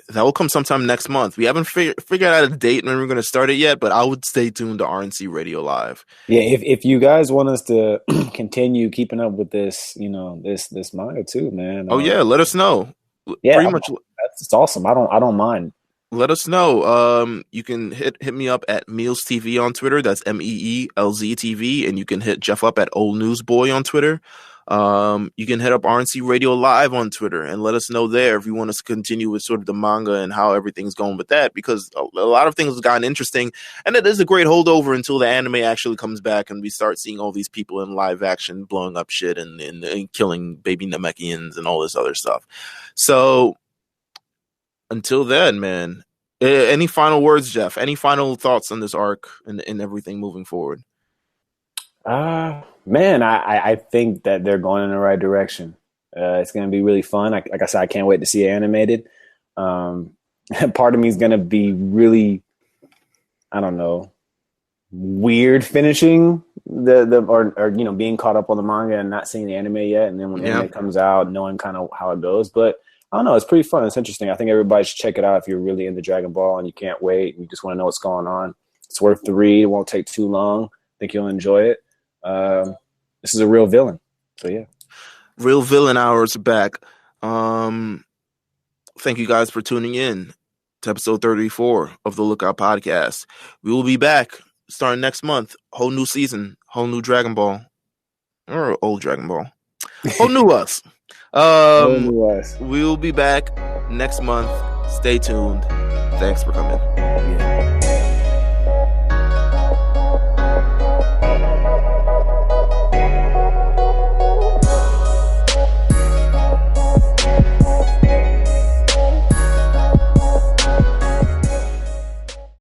That will come sometime next month. We haven't figured out a date when we're going to start it yet, but I would stay tuned to RNC Radio Live. Yeah, if you guys want us to continue keeping up with this, this manga too, man. Let us know. Yeah, pretty much. That's awesome. I don't mind. Let us know. You can hit me up at Meals TV on Twitter. That's MEELZ TV, and you can hit Jeff up at Old Newsboy on Twitter. You can hit up RNC Radio Live on Twitter and let us know there if you want us to continue with sort of the manga and how everything's going with that, because a lot of things have gotten interesting, and it is a great holdover until the anime actually comes back and we start seeing all these people in live action blowing up shit and killing baby Namekians and all this other stuff. So until then, man, Any final words, Jeff? Any final thoughts on this arc and everything moving forward? Man, I think that they're going in the right direction. It's going to be really fun. Like I said, I can't wait to see it animated. Part of me is going to be really, I don't know, weird finishing or being caught up on the manga and not seeing the anime yet. And then when the anime comes out, knowing kind of how it goes. But I don't know. It's pretty fun. It's interesting. I think everybody should check it out if you're really into Dragon Ball and you can't wait and you just want to know what's going on. It's worth the read. It won't take too long. I think you'll enjoy it. This is a real villain. So, yeah. Real Villain Hours back. Thank you guys for tuning in to episode 34 of the Lookout Podcast. We will be back starting next month. Whole new season. Whole new Dragon Ball. Or old Dragon Ball. Whole new us. We will be back next month. Stay tuned. Thanks for coming. Yeah.